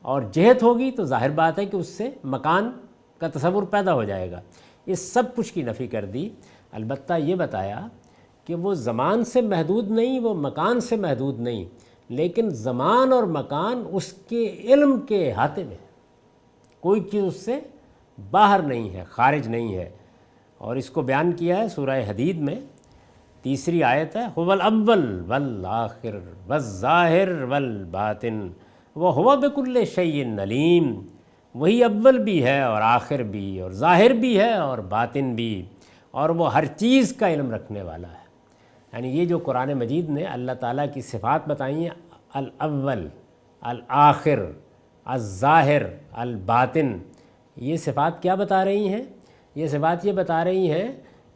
اور جہت ہوگی تو ظاہر بات ہے کہ اس سے مکان کا تصور پیدا ہو جائے گا۔ اس سب کچھ کی نفی کر دی، البتہ یہ بتایا کہ وہ زمان سے محدود نہیں، وہ مکان سے محدود نہیں، لیکن زمان اور مکان اس کے علم کے احاطے میں، کوئی چیز اس سے باہر نہیں ہے، خارج نہیں ہے۔ اور اس کو بیان کیا ہے سورہ حدید میں، تیسری آیت ہے، هو الاول والآخر والظاہر والباطن وهو بكل شيء علیم، وہی اول بھی ہے اور آخر بھی اور ظاہر بھی ہے اور باطن بھی، اور وہ ہر چیز کا علم رکھنے والا ہے۔ یعنی یہ جو قرآن مجید نے اللہ تعالیٰ کی صفات بتائی ہیں، الاول، الآخر، الظاہر، الباطن، یہ صفات کیا بتا رہی ہیں؟ یہ صفات یہ بتا رہی ہیں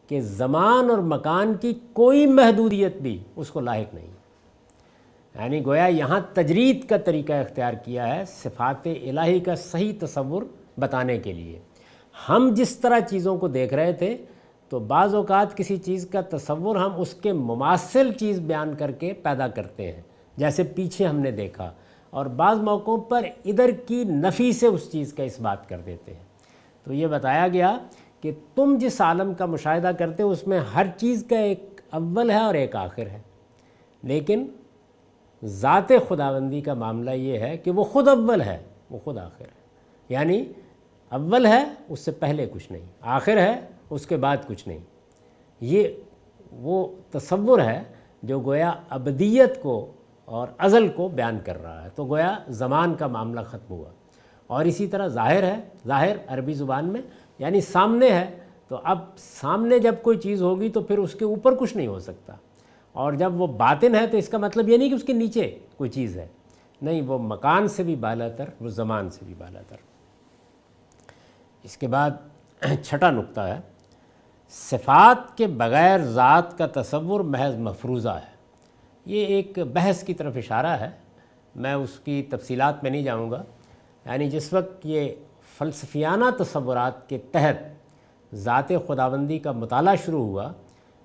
کہ زمان اور مکان کی کوئی محدودیت بھی اس کو لاحق نہیں، یعنی گویا یہاں تجرید کا طریقہ اختیار کیا ہے صفات الہی کا صحیح تصور بتانے کے لیے۔ ہم جس طرح چیزوں کو دیکھ رہے تھے تو بعض اوقات کسی چیز کا تصور ہم اس کے مماثل چیز بیان کر کے پیدا کرتے ہیں، جیسے پیچھے ہم نے دیکھا، اور بعض موقعوں پر ادھر کی نفی سے اس چیز کا اس بات کر دیتے ہیں۔ تو یہ بتایا گیا کہ تم جس عالم کا مشاہدہ کرتے ہو اس میں ہر چیز کا ایک اول ہے اور ایک آخر ہے، لیکن ذات خداوندی کا معاملہ یہ ہے کہ وہ خود اول ہے، وہ خود آخر ہے، یعنی اول ہے اس سے پہلے کچھ نہیں، آخر ہے اس کے بعد کچھ نہیں۔ یہ وہ تصور ہے جو گویا ابدیت کو اور ازل کو بیان کر رہا ہے۔ تو گویا زمان کا معاملہ ختم ہوا۔ اور اسی طرح ظاہر ہے، ظاہر عربی زبان میں یعنی سامنے ہے، تو اب سامنے جب کوئی چیز ہوگی تو پھر اس کے اوپر کچھ نہیں ہو سکتا، اور جب وہ باطن ہے تو اس کا مطلب یہ نہیں کہ اس کے نیچے کوئی چیز ہے، نہیں، وہ مکان سے بھی بالا تر، وہ زمان سے بھی بالا تر۔ اس کے بعد چھٹا نقطہ ہے، صفات کے بغیر ذات کا تصور محض مفروضہ ہے۔ یہ ایک بحث کی طرف اشارہ ہے، میں اس کی تفصیلات میں نہیں جاؤں گا۔ یعنی جس وقت یہ فلسفیانہ تصورات کے تحت ذات خداوندی کا مطالعہ شروع ہوا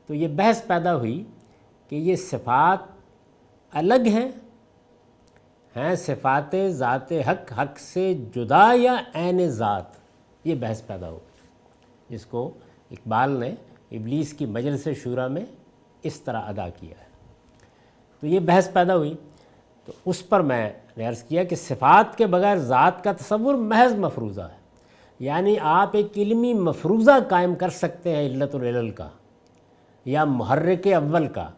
تو یہ بحث پیدا ہوئی کہ یہ صفات الگ ہیں صفات ذات حق، حق سے جدا یا عین ذات، یہ بحث پیدا ہو، جس کو اقبال نے ابلیس کی مجلس شورا میں اس طرح ادا کیا ہے۔ تو یہ بحث پیدا ہوئی، تو اس پر میں نے عرض کیا کہ صفات کے بغیر ذات کا تصور محض مفروضہ ہے، یعنی آپ ایک علمی مفروضہ قائم کر سکتے ہیں علت العلل کا یا محرک اول کا،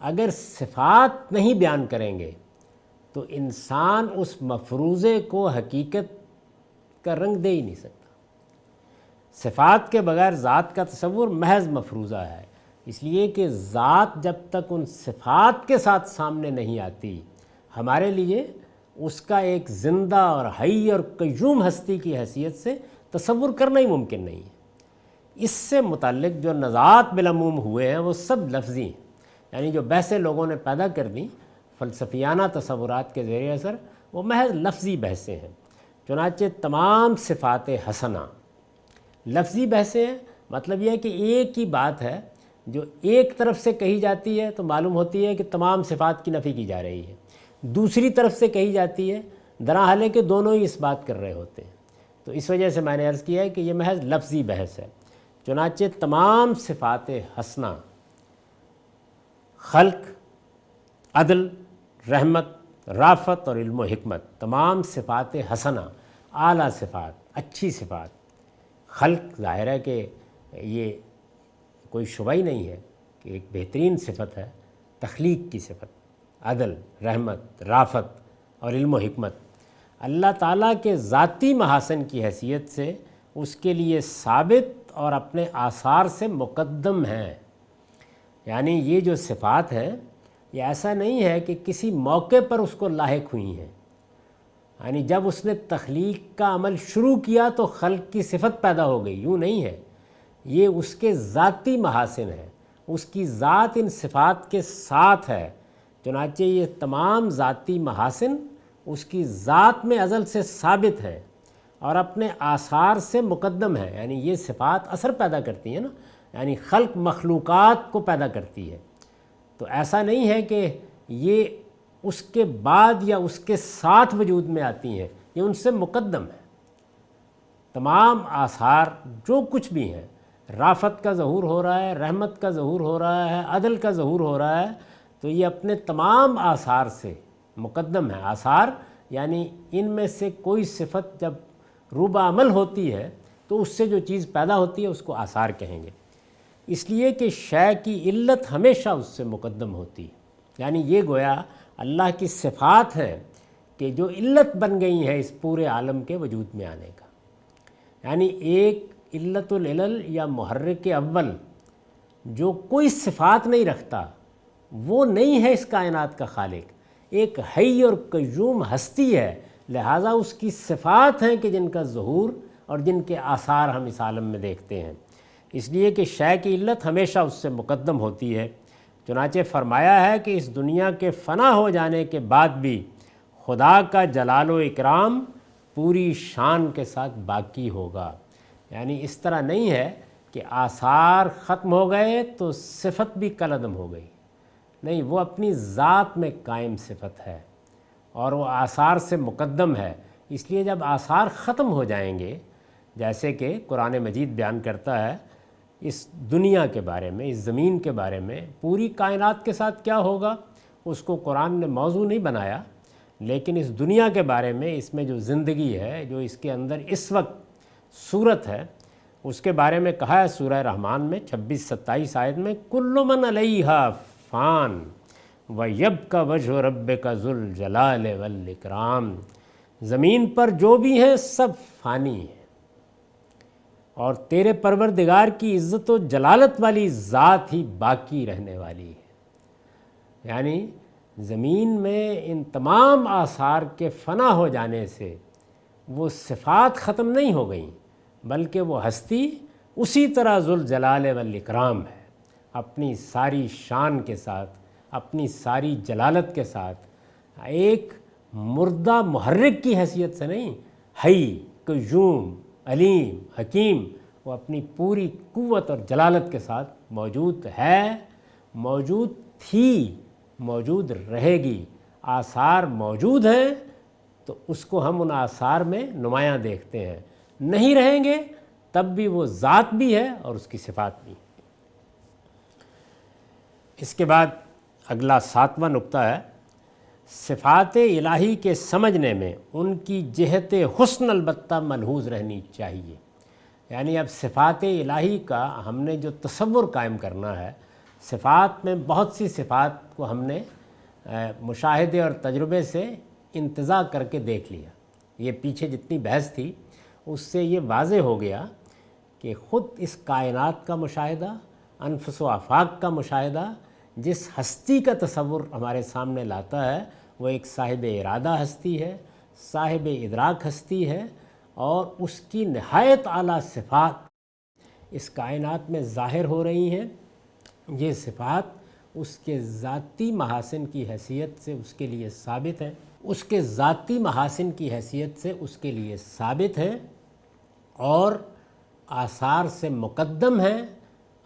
اگر صفات نہیں بیان کریں گے تو انسان اس مفروضے کو حقیقت کا رنگ دے ہی نہیں سکتا۔ صفات کے بغیر ذات کا تصور محض مفروضہ ہے، اس لیے کہ ذات جب تک ان صفات کے ساتھ سامنے نہیں آتی، ہمارے لیے اس کا ایک زندہ اور حی اور قیوم ہستی کی حیثیت سے تصور کرنا ہی ممکن نہیں ہے۔ اس سے متعلق جو نزاعات بالعموم ہوئے ہیں وہ سب لفظی ہیں، یعنی جو بحثیں لوگوں نے پیدا کر دیں فلسفیانہ تصورات کے زیر اثر، وہ محض لفظی بحثیں ہیں۔ چنانچہ تمام صفات حسنہ لفظی بحثیں ہیں، مطلب یہ ہے کہ ایک ہی بات ہے جو ایک طرف سے کہی جاتی ہے تو معلوم ہوتی ہے کہ تمام صفات کی نفی کی جا رہی ہے، دوسری طرف سے کہی جاتی ہے دراحالے کہ دونوں ہی اس بات کر رہے ہوتے ہیں۔ تو اس وجہ سے میں نے عرض کیا ہے کہ یہ محض لفظی بحث ہے۔ چنانچہ تمام صفات حسنہ، خلق، عدل، رحمت، رافت اور علم و حکمت، تمام صفات حسنہ، اعلیٰ صفات، اچھی صفات، خلق ظاہر ہے کہ یہ کوئی شبہ ہی نہیں ہے کہ ایک بہترین صفت ہے، تخلیق کی صفت، عدل، رحمت، رافت اور علم و حکمت اللہ تعالیٰ کے ذاتی محاسن کی حیثیت سے اس کے لیے ثابت اور اپنے آثار سے مقدم ہیں۔ یعنی یہ جو صفات ہیں یہ ایسا نہیں ہے کہ کسی موقع پر اس کو لاحق ہوئی ہیں، یعنی جب اس نے تخلیق کا عمل شروع کیا تو خلق کی صفت پیدا ہو گئی، یوں نہیں ہے، یہ اس کے ذاتی محاسن ہے، اس کی ذات ان صفات کے ساتھ ہے۔ چنانچہ یہ تمام ذاتی محاسن اس کی ذات میں ازل سے ثابت ہیں اور اپنے آثار سے مقدم ہیں، یعنی یہ صفات اثر پیدا کرتی ہیں نا، یعنی خلق مخلوقات کو پیدا کرتی ہے، تو ایسا نہیں ہے کہ یہ اس کے بعد یا اس کے ساتھ وجود میں آتی ہیں، یہ ان سے مقدم ہے۔ تمام آثار جو کچھ بھی ہیں، رافت کا ظہور ہو رہا ہے، رحمت کا ظہور ہو رہا ہے، عدل کا ظہور ہو رہا ہے، تو یہ اپنے تمام آثار سے مقدم ہے۔ آثار یعنی ان میں سے کوئی صفت جب روبہ عمل ہوتی ہے تو اس سے جو چیز پیدا ہوتی ہے اس کو آثار کہیں گے، اس لیے کہ شے کی علت ہمیشہ اس سے مقدم ہوتی ہے۔ یعنی یہ گویا اللہ کی صفات ہیں کہ جو علت بن گئی ہیں اس پورے عالم کے وجود میں آنے کا۔ یعنی ایک علت العلل یا محرک اول جو کوئی صفات نہیں رکھتا وہ نہیں ہے اس کائنات کا خالق، ایک حی اور قیوم ہستی ہے، لہٰذا اس کی صفات ہیں کہ جن کا ظہور اور جن کے آثار ہم اس عالم میں دیکھتے ہیں، اس لیے کہ شے کی علت ہمیشہ اس سے مقدم ہوتی ہے۔ چنانچہ فرمایا ہے کہ اس دنیا کے فنا ہو جانے کے بعد بھی خدا کا جلال و اکرام پوری شان کے ساتھ باقی ہوگا۔ یعنی اس طرح نہیں ہے کہ آثار ختم ہو گئے تو صفت بھی کالعدم ہو گئی، نہیں، وہ اپنی ذات میں قائم صفت ہے، اور وہ آثار سے مقدم ہے، اس لیے جب آثار ختم ہو جائیں گے، جیسے کہ قرآن مجید بیان کرتا ہے اس دنیا کے بارے میں، اس زمین کے بارے میں، پوری کائنات کے ساتھ کیا ہوگا اس کو قرآن نے موضوع نہیں بنایا، لیکن اس دنیا کے بارے میں، اس میں جو زندگی ہے، جو اس کے اندر اس وقت صورت ہے، اس کے بارے میں کہا ہے سورہ رحمان میں 26-27 آیت میں، کل من علیہا فان ویبقی وجہ ربک ذو الجلال والاکرام، زمین پر جو بھی ہیں سب فانی ہیں اور تیرے پروردگار کی عزت و جلالت والی ذات ہی باقی رہنے والی ہے۔ یعنی زمین میں ان تمام آثار کے فنا ہو جانے سے وہ صفات ختم نہیں ہو گئیں، بلکہ وہ ہستی اسی طرح ذوالجلال والاکرام ہے، اپنی ساری شان کے ساتھ، اپنی ساری جلالت کے ساتھ، ایک مردہ محرک کی حیثیت سے نہیں، حی قیوم علیم حکیم، وہ اپنی پوری قوت اور جلالت کے ساتھ موجود ہے، موجود تھی، موجود رہے گی۔ آثار موجود ہیں تو اس کو ہم ان آثار میں نمایاں دیکھتے ہیں، نہیں رہیں گے تب بھی وہ ذات بھی ہے اور اس کی صفات بھی۔ اس کے بعد اگلا 7واں نقطہ ہے، صفات الہی کے سمجھنے میں ان کی جہت حسن البتہ ملحوظ رہنی چاہیے۔ یعنی اب صفات الہی کا ہم نے جو تصور قائم کرنا ہے، صفات میں بہت سی صفات کو ہم نے مشاہدے اور تجربے سے انتزاع کر کے دیکھ لیا، یہ پیچھے جتنی بحث تھی اس سے یہ واضح ہو گیا کہ خود اس کائنات کا مشاہدہ، انفس و آفاق کا مشاہدہ جس ہستی کا تصور ہمارے سامنے لاتا ہے وہ ایک صاحب ارادہ ہستی ہے، صاحب ادراک ہستی ہے، اور اس کی نہایت اعلیٰ صفات اس کائنات میں ظاہر ہو رہی ہیں۔ یہ صفات اس کے ذاتی محاسن کی حیثیت سے اس کے لیے ثابت ہیں، اس کے ذاتی محاسن کی حیثیت سے اس کے لیے ثابت ہیں اور آثار سے مقدم ہیں،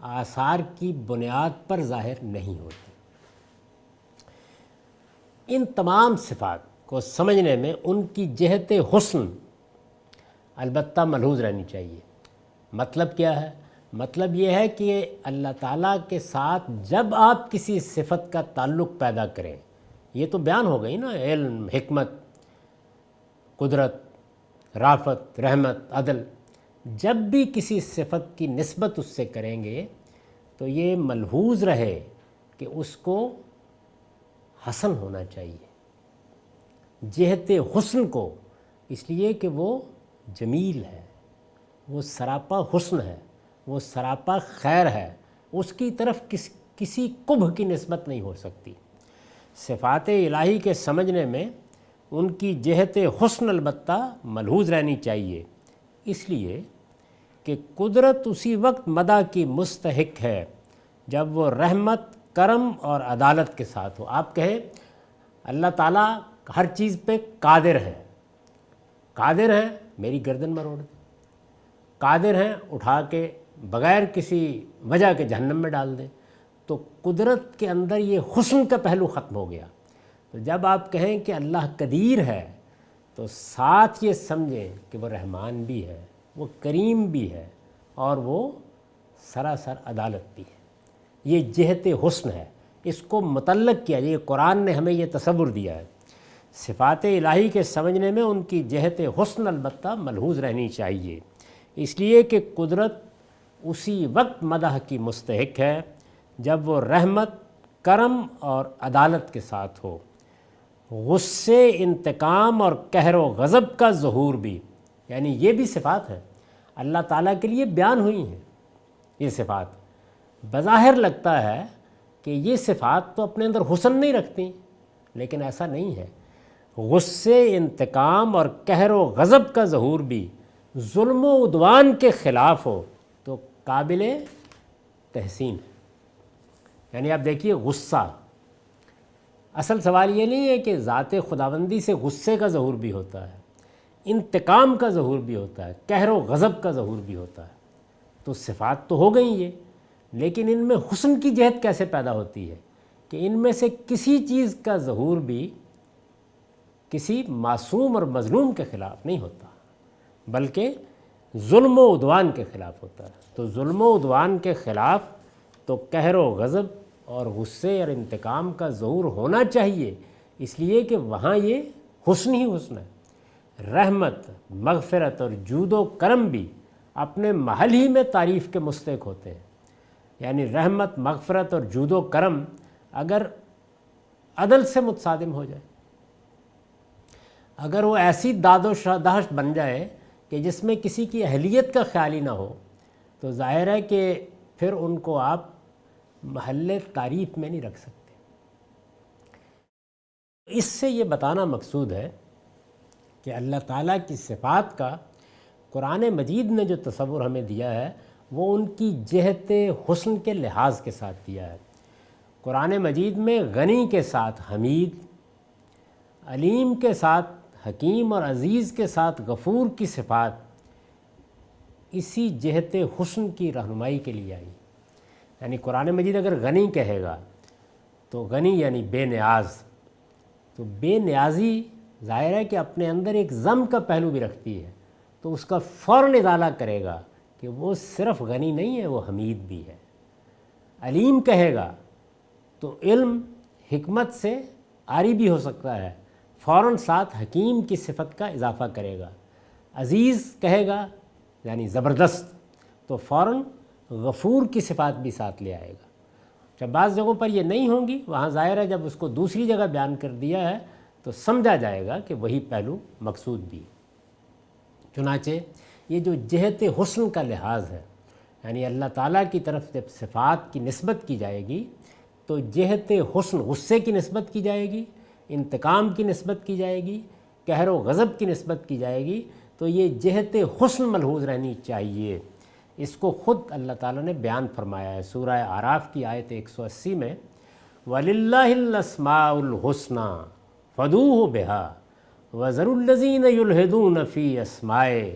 آثار کی بنیاد پر ظاہر نہیں ہوتی۔ ان تمام صفات کو سمجھنے میں ان کی جہت حسن البتہ ملحوظ رہنی چاہیے۔ مطلب کیا ہے؟ مطلب یہ ہے کہ اللہ تعالیٰ کے ساتھ جب آپ کسی صفت کا تعلق پیدا کریں، یہ تو بیان ہو گئی نا، علم، حکمت، قدرت، رافت، رحمت، عدل، جب بھی کسی صفت کی نسبت اس سے کریں گے تو یہ ملحوظ رہے کہ اس کو حسن ہونا چاہیے، جہت حسن کو، اس لیے کہ وہ جمیل ہے، وہ سراپا حسن ہے، وہ سراپا خیر ہے، اس کی طرف کسی قبح کی نسبت نہیں ہو سکتی۔ صفات الہی کے سمجھنے میں ان کی جہت حسن البتہ ملحوظ رہنی چاہیے، اس لیے کہ قدرت اسی وقت مدح کی مستحق ہے جب وہ رحمت، کرم اور عدالت کے ساتھ ہو۔ آپ کہیں اللہ تعالیٰ ہر چیز پہ قادر ہے، قادر ہیں میری گردن مروڑ دے، قادر ہیں اٹھا کے بغیر کسی وجہ کے جہنم میں ڈال دیں، تو قدرت کے اندر یہ حسن کا پہلو ختم ہو گیا۔ تو جب آپ کہیں کہ اللہ قدیر ہے تو ساتھ یہ سمجھیں کہ وہ رحمان بھی ہے، وہ کریم بھی ہے، اور وہ سراسر عدالت بھی ہے۔ یہ جہت حسن ہے، اس کو متعلق کیا، یہ قرآن نے ہمیں یہ تصور دیا ہے۔ صفات الہی کے سمجھنے میں ان کی جہت حسن البتہ ملحوظ رہنی چاہیے، اس لیے کہ قدرت اسی وقت مدح کی مستحق ہے جب وہ رحمت، کرم اور عدالت کے ساتھ ہو، غصے، انتقام اور قہر و غضب کا ظہور بھی، یعنی یہ بھی صفات ہیں، اللہ تعالیٰ کے لیے بیان ہوئی ہیں یہ صفات۔ بظاہر لگتا ہے کہ یہ صفات تو اپنے اندر حسن نہیں رکھتی، لیکن ایسا نہیں ہے۔ غصے، انتقام اور قہر و غضب کا ظہور بھی ظلم و عدوان کے خلاف ہو تو قابل تحسین ہے۔ یعنی آپ دیکھیے، غصہ، اصل سوال یہ نہیں ہے کہ ذات خداوندی سے غصے کا ظہور بھی ہوتا ہے، انتقام کا ظہور بھی ہوتا ہے، قہر و غضب کا ظہور بھی ہوتا ہے، تو صفات تو ہو گئیں یہ، لیکن ان میں حسن کی جہت کیسے پیدا ہوتی ہے کہ ان میں سے کسی چیز کا ظہور بھی کسی معصوم اور مظلوم کے خلاف نہیں ہوتا، بلکہ ظلم و عدوان کے خلاف ہوتا ہے۔ تو ظلم و عدوان کے خلاف تو قہر و غضب اور غصے اور انتقام کا ظہور ہونا چاہیے، اس لیے کہ وہاں یہ حسن ہی حسن ہے۔ رحمت، مغفرت اور جود و کرم بھی اپنے محل ہی میں تعریف کے مستحق ہوتے ہیں۔ یعنی رحمت، مغفرت اور جود و کرم اگر عدل سے متصادم ہو جائے، اگر وہ ایسی داد و دہشت بن جائے کہ جس میں کسی کی اہلیت کا خیال ہی نہ ہو، تو ظاہر ہے کہ پھر ان کو آپ محل تعریف میں نہیں رکھ سکتے۔ اس سے یہ بتانا مقصود ہے کہ اللہ تعالیٰ کی صفات کا قرآن مجید نے جو تصور ہمیں دیا ہے وہ ان کی جہت حسن کے لحاظ کے ساتھ دیا ہے۔ قرآن مجید میں غنی کے ساتھ حمید، علیم کے ساتھ حکیم اور عزیز کے ساتھ غفور کی صفات اسی جہت حسن کی رہنمائی کے لیے آئی۔ یعنی قرآن مجید اگر غنی کہے گا تو غنی یعنی بے نیاز، تو بے نیازی ظاہر ہے کہ اپنے اندر ایک ضم کا پہلو بھی رکھتی ہے، تو اس کا فوراً ازالہ کرے گا کہ وہ صرف غنی نہیں ہے، وہ حمید بھی ہے۔ علیم کہے گا تو علم حکمت سے عاری بھی ہو سکتا ہے، فوراً ساتھ حکیم کی صفت کا اضافہ کرے گا۔ عزیز کہے گا یعنی زبردست، تو فوراً غفور کی صفات بھی ساتھ لے آئے گا۔ جب بعض جگہوں پر یہ نہیں ہوں گی، وہاں ظاہر ہے جب اس کو دوسری جگہ بیان کر دیا ہے تو سمجھا جائے گا کہ وہی پہلو مقصود بھی۔ چنانچہ یہ جو جہت حسن کا لحاظ ہے، یعنی اللہ تعالیٰ کی طرف جب صفات کی نسبت کی جائے گی تو جہت حسن، غصے کی نسبت کی جائے گی، انتقام کی نسبت کی جائے گی، قہر و غضب کی نسبت کی جائے گی، تو یہ جہت حسن ملحوظ رہنی چاہیے۔ اس کو خود اللہ تعالیٰ نے بیان فرمایا ہے سورہ اعراف کی آیت 180 میں، وَلِلَّهِ الْأَسْمَاءُ الْحُسْنَى فَادْعُوهُ بِهَا وَذَرُوا الَّذِينَ يُلْحِدُونَ فِي أَسْمَائِهِ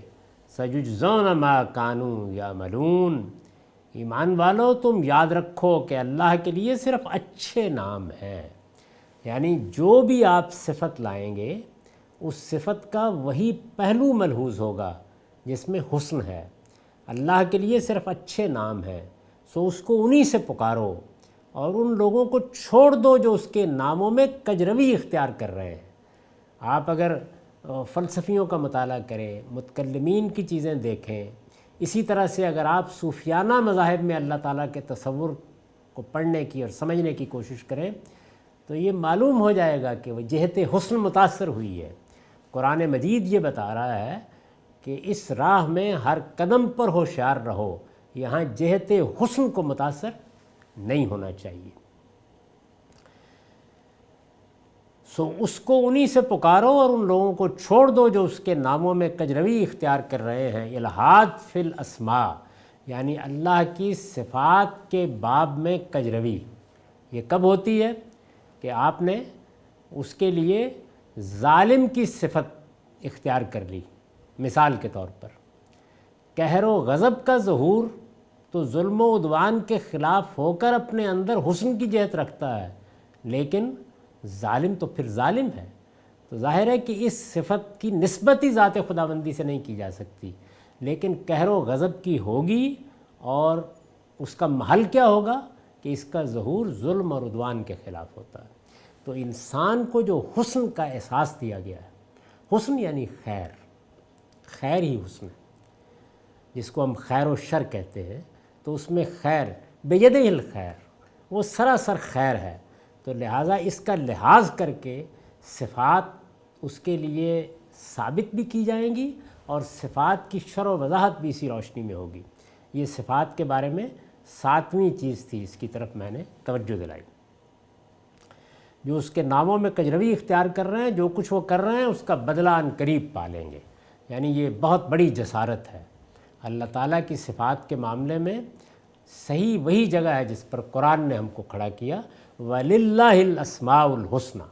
سَيُجْزَوْنَ مَا كَانُوا يَعْمَلُونَ۔ ایمان والو تم یاد رکھو کہ اللہ کے لیے صرف اچھے نام ہیں، یعنی جو بھی آپ صفت لائیں گے اس صفت کا وہی پہلو ملحوظ ہوگا جس میں حسن ہے۔ اللہ کے لیے صرف اچھے نام ہیں، سو اس کو انہی سے پکارو اور ان لوگوں کو چھوڑ دو جو اس کے ناموں میں کجروی اختیار کر رہے ہیں۔ آپ اگر فلسفیوں کا مطالعہ کریں، متکلمین کی چیزیں دیکھیں، اسی طرح سے اگر آپ صوفیانہ مذاہب میں اللہ تعالیٰ کے تصور کو پڑھنے کی اور سمجھنے کی کوشش کریں تو یہ معلوم ہو جائے گا کہ وہ جہت حسن متاثر ہوئی ہے۔ قرآن مجید یہ بتا رہا ہے کہ اس راہ میں ہر قدم پر ہوشیار رہو، یہاں جہت حسن کو متاثر نہیں ہونا چاہیے۔ سو اس کو انہی سے پکارو اور ان لوگوں کو چھوڑ دو جو اس کے ناموں میں کجروی اختیار کر رہے ہیں۔ الحاد فی الاسماء یعنی اللہ کی صفات کے باب میں کجروی، یہ کب ہوتی ہے کہ آپ نے اس کے لیے ظالم کی صفت اختیار کر لی۔ مثال کے طور پر قہر و غضب کا ظہور تو ظلم و عدوان کے خلاف ہو کر اپنے اندر حسن کی جہت رکھتا ہے، لیکن ظالم تو پھر ظالم ہے، تو ظاہر ہے کہ اس صفت کی نسبت ہی ذات خداوندی سے نہیں کی جا سکتی، لیکن قہر و غضب کی ہوگی، اور اس کا محل کیا ہوگا کہ اس کا ظہور ظلم اور عدوان کے خلاف ہوتا ہے۔ تو انسان کو جو حسن کا احساس دیا گیا ہے، حسن یعنی خیر، خیر ہی حسن ہے، جس کو ہم خیر و شر کہتے ہیں، تو اس میں خیر بیدہ الخیر، وہ سراسر خیر ہے، تو لہٰذا اس کا لحاظ کر کے صفات اس کے لیے ثابت بھی کی جائیں گی، اور صفات کی شرح و وضاحت بھی اسی روشنی میں ہوگی۔ یہ صفات کے بارے میں 7ویں چیز تھی، اس کی طرف میں نے توجہ دلائی۔ جو اس کے ناموں میں کجروی اختیار کر رہے ہیں، جو کچھ وہ کر رہے ہیں اس کا بدلہ ان قریب پا لیں گے، یعنی یہ بہت بڑی جسارت ہے۔ اللہ تعالیٰ کی صفات کے معاملے میں صحیح وہی جگہ ہے جس پر قرآن نے ہم کو کھڑا کیا، وَلِلَّهِ الْأَسْمَاءُ الْحُسْنَى،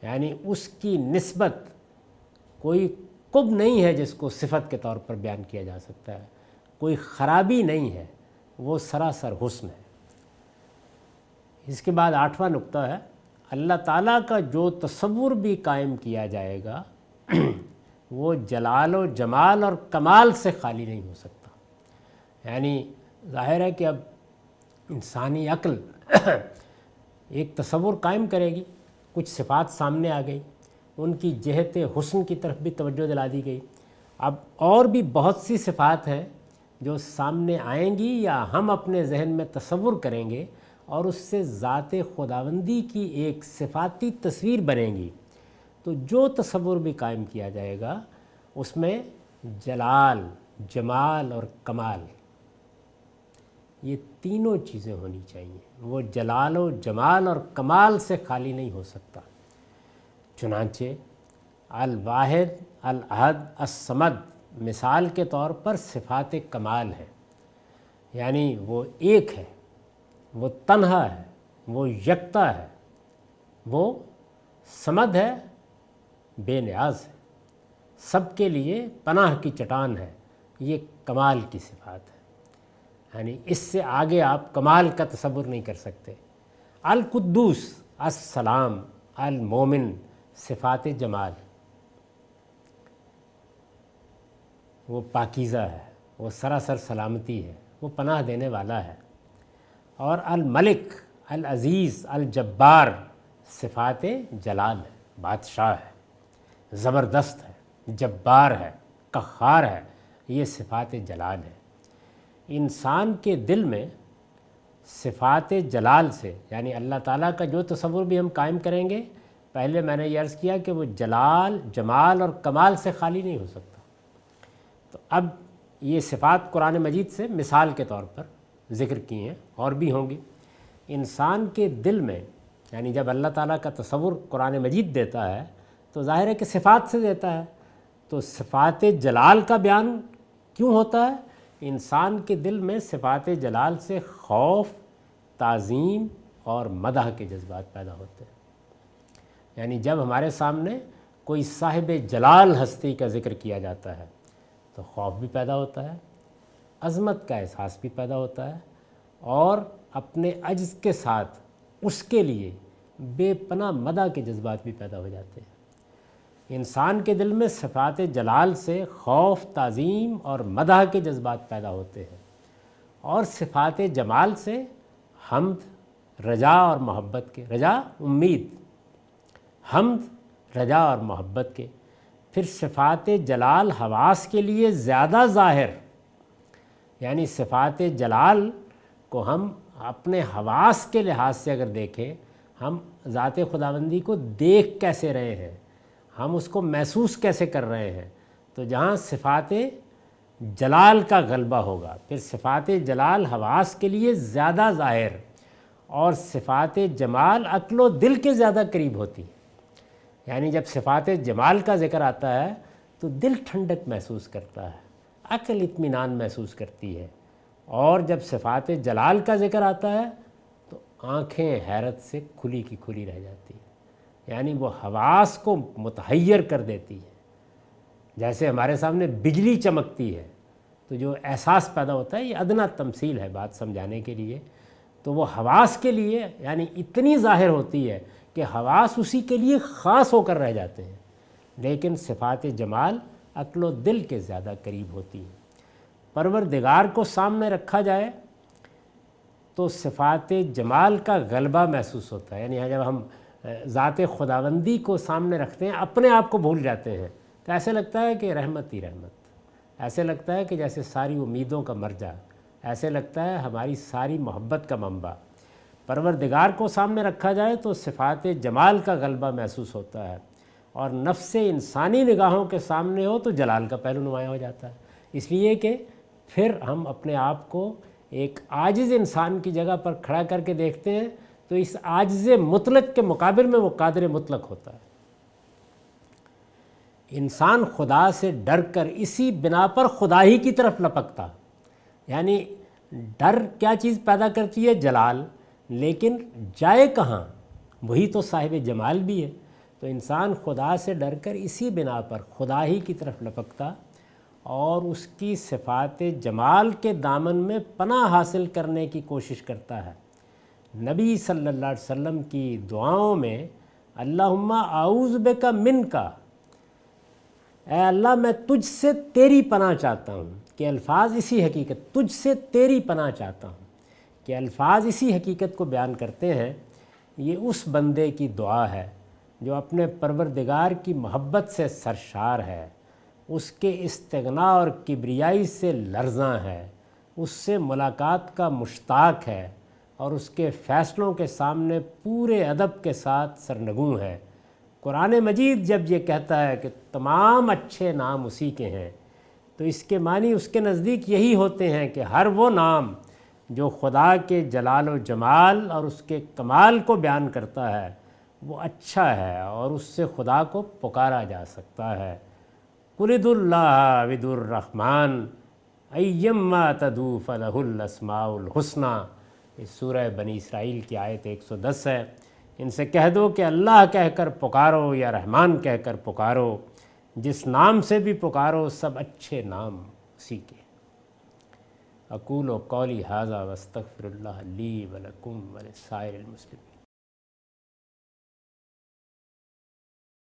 یعنی اس کی نسبت کوئی قب نہیں ہے جس کو صفت کے طور پر بیان کیا جا سکتا ہے، کوئی خرابی نہیں ہے، وہ سراسر حسن ہے۔ اس کے بعد 8واں نقطہ ہے اللہ تعالیٰ کا جو تصور بھی قائم کیا جائے گا وہ جلال و جمال اور کمال سے خالی نہیں ہو سکتا۔ یعنی ظاہر ہے کہ اب انسانی عقل ایک تصور قائم کرے گی، کچھ صفات سامنے آ گئی، ان کی جہت حسن کی طرف بھی توجہ دلا دی گئی۔ اب اور بھی بہت سی صفات ہیں جو سامنے آئیں گی یا ہم اپنے ذہن میں تصور کریں گے اور اس سے ذات خداوندی کی ایک صفاتی تصویر بنے گی۔ تو جو تصور بھی قائم کیا جائے گا اس میں جلال، جمال اور کمال، یہ تینوں چیزیں ہونی چاہیے۔ وہ جلال و جمال اور کمال سے خالی نہیں ہو سکتا۔ چنانچہ الواحد الاحد الصمد مثال کے طور پر صفات کمال ہے، یعنی وہ ایک ہے، وہ تنہا ہے، وہ یکتا ہے، وہ صمد ہے، بے نیاز ہے، سب کے لیے پناہ کی چٹان ہے۔ یہ کمال کی صفات ہے، یعنی اس سے آگے آپ کمال کا تصور نہیں کر سکتے۔ القدوس، السلام، المومن، صفات جمال، وہ پاکیزہ ہے، وہ سراسر سلامتی ہے، وہ پناہ دینے والا ہے۔ اور الملک، العزیز، الجبار، صفات جلال ہے، بادشاہ ہے، زبردست ہے، جبار ہے، قہار ہے، یہ صفات جلال ہے۔ انسان کے دل میں صفات جلال سے، یعنی اللہ تعالیٰ کا جو تصور بھی ہم قائم کریں گے، پہلے میں نے یہ عرض کیا کہ وہ جلال، جمال اور کمال سے خالی نہیں ہو سکتا۔ تو اب یہ صفات قرآن مجید سے مثال کے طور پر ذکر کی ہیں، اور بھی ہوں گی۔ انسان کے دل میں، یعنی جب اللہ تعالیٰ کا تصور قرآن مجید دیتا ہے تو ظاہر ہے کہ صفات سے دیتا ہے، تو صفات جلال کا بیان کیوں ہوتا ہے؟ انسان کے دل میں صفات جلال سے خوف، تعظیم اور مدح کے جذبات پیدا ہوتے ہیں۔ یعنی جب ہمارے سامنے کوئی صاحب جلال ہستی کا ذکر کیا جاتا ہے تو خوف بھی پیدا ہوتا ہے، عظمت کا احساس بھی پیدا ہوتا ہے، اور اپنے عجز کے ساتھ اس کے لیے بے پناہ مدح کے جذبات بھی پیدا ہو جاتے ہیں۔ انسان کے دل میں صفات جلال سے خوف، تعظیم اور مدح کے جذبات پیدا ہوتے ہیں، اور صفات جمال سے حمد، رجا اور محبت کے، رجا امید، حمد، رجا اور محبت کے۔ پھر صفات جلال حواس کے لیے زیادہ ظاہر، یعنی صفات جلال کو ہم اپنے حواس کے لحاظ سے اگر دیکھیں، ہم ذات خداوندی کو دیکھ کیسے رہے ہیں، ہم اس کو محسوس کیسے کر رہے ہیں، تو جہاں صفات جلال کا غلبہ ہوگا، پھر صفات جلال حواس کے لیے زیادہ ظاہر، اور صفات جمال عقل و دل کے زیادہ قریب ہوتی ہے۔ یعنی جب صفات جمال کا ذکر آتا ہے تو دل ٹھنڈک محسوس کرتا ہے، عقل اطمینان محسوس کرتی ہے، اور جب صفات جلال کا ذکر آتا ہے تو آنکھیں حیرت سے کھلی کی کھلی رہ جاتی ہیں، یعنی وہ حواس کو متحیر کر دیتی ہے۔ جیسے ہمارے سامنے بجلی چمکتی ہے تو جو احساس پیدا ہوتا ہے، یہ ادنیٰ تمثیل ہے بات سمجھانے کے لیے، تو وہ حواس کے لیے یعنی اتنی ظاہر ہوتی ہے کہ حواس اسی کے لیے خاص ہو کر رہ جاتے ہیں، لیکن صفات جمال عقل و دل کے زیادہ قریب ہوتی ہیں۔ پروردگار کو سامنے رکھا جائے تو صفات جمال کا غلبہ محسوس ہوتا ہے، یعنی جب ہم ذات خداوندی کو سامنے رکھتے ہیں، اپنے آپ کو بھول جاتے ہیں، تو ایسے لگتا ہے کہ رحمت ہی رحمت، ایسے لگتا ہے کہ جیسے ساری امیدوں کا مرجع، ایسے لگتا ہے ہماری ساری محبت کا منبع۔ پروردگار کو سامنے رکھا جائے تو صفات جمال کا غلبہ محسوس ہوتا ہے، اور نفس انسانی نگاہوں کے سامنے ہو تو جلال کا پہلو نمایاں ہو جاتا ہے، اس لیے کہ پھر ہم اپنے آپ کو ایک عاجز انسان کی جگہ پر کھڑا کر کے دیکھتے ہیں تو اس عاجز مطلق کے مقابل میں وہ قادر مطلق ہوتا ہے۔ انسان خدا سے ڈر کر اسی بنا پر خدا ہی کی طرف لپکتا، یعنی ڈر کیا چیز پیدا کرتی ہے؟ جلال، لیکن جائے کہاں؟ وہی تو صاحب جمال بھی ہے۔ تو انسان خدا سے ڈر کر اسی بنا پر خدا ہی کی طرف لپکتا اور اس کی صفات جمال کے دامن میں پناہ حاصل کرنے کی کوشش کرتا ہے۔ نبی صلی اللہ علیہ وسلم کی دعاؤں میں اللہم اعوذ بک منک، اے اللہ میں تجھ سے تیری پناہ چاہتا ہوں، کہ الفاظ اسی حقیقت، تجھ سے تیری پناہ چاہتا ہوں، کہ الفاظ اسی حقیقت کو بیان کرتے ہیں۔ یہ اس بندے کی دعا ہے جو اپنے پروردگار کی محبت سے سرشار ہے، اس کے استغنا اور کبریائی سے لرزاں ہے، اس سے ملاقات کا مشتاق ہے، اور اس کے فیصلوں کے سامنے پورے ادب کے ساتھ سرنگوں ہے۔ قرآن مجید جب یہ کہتا ہے کہ تمام اچھے نام اسی کے ہیں، تو اس کے معنی اس کے نزدیک یہی ہوتے ہیں کہ ہر وہ نام جو خدا کے جلال و جمال اور اس کے کمال کو بیان کرتا ہے وہ اچھا ہے، اور اس سے خدا کو پکارا جا سکتا ہے۔ قُلِ ادعوا اللَّهَ وادعوا الرَّحْمَٰنَ أَيَّمَّا تَدْعُوا فَلَهُ الْأَسْمَاءُ الْحُسْنَىٰ، اس سورہ بنی اسرائیل کی آیت 110 ہے۔ ان سے کہہ دو کہ اللہ کہہ کر پکارو یا رحمان کہہ کر پکارو، جس نام سے بھی پکارو سب اچھے نام اسی کے۔ اقول قولی ھذا واستغفر اللہ لی ولکم ولسائر المسلمین۔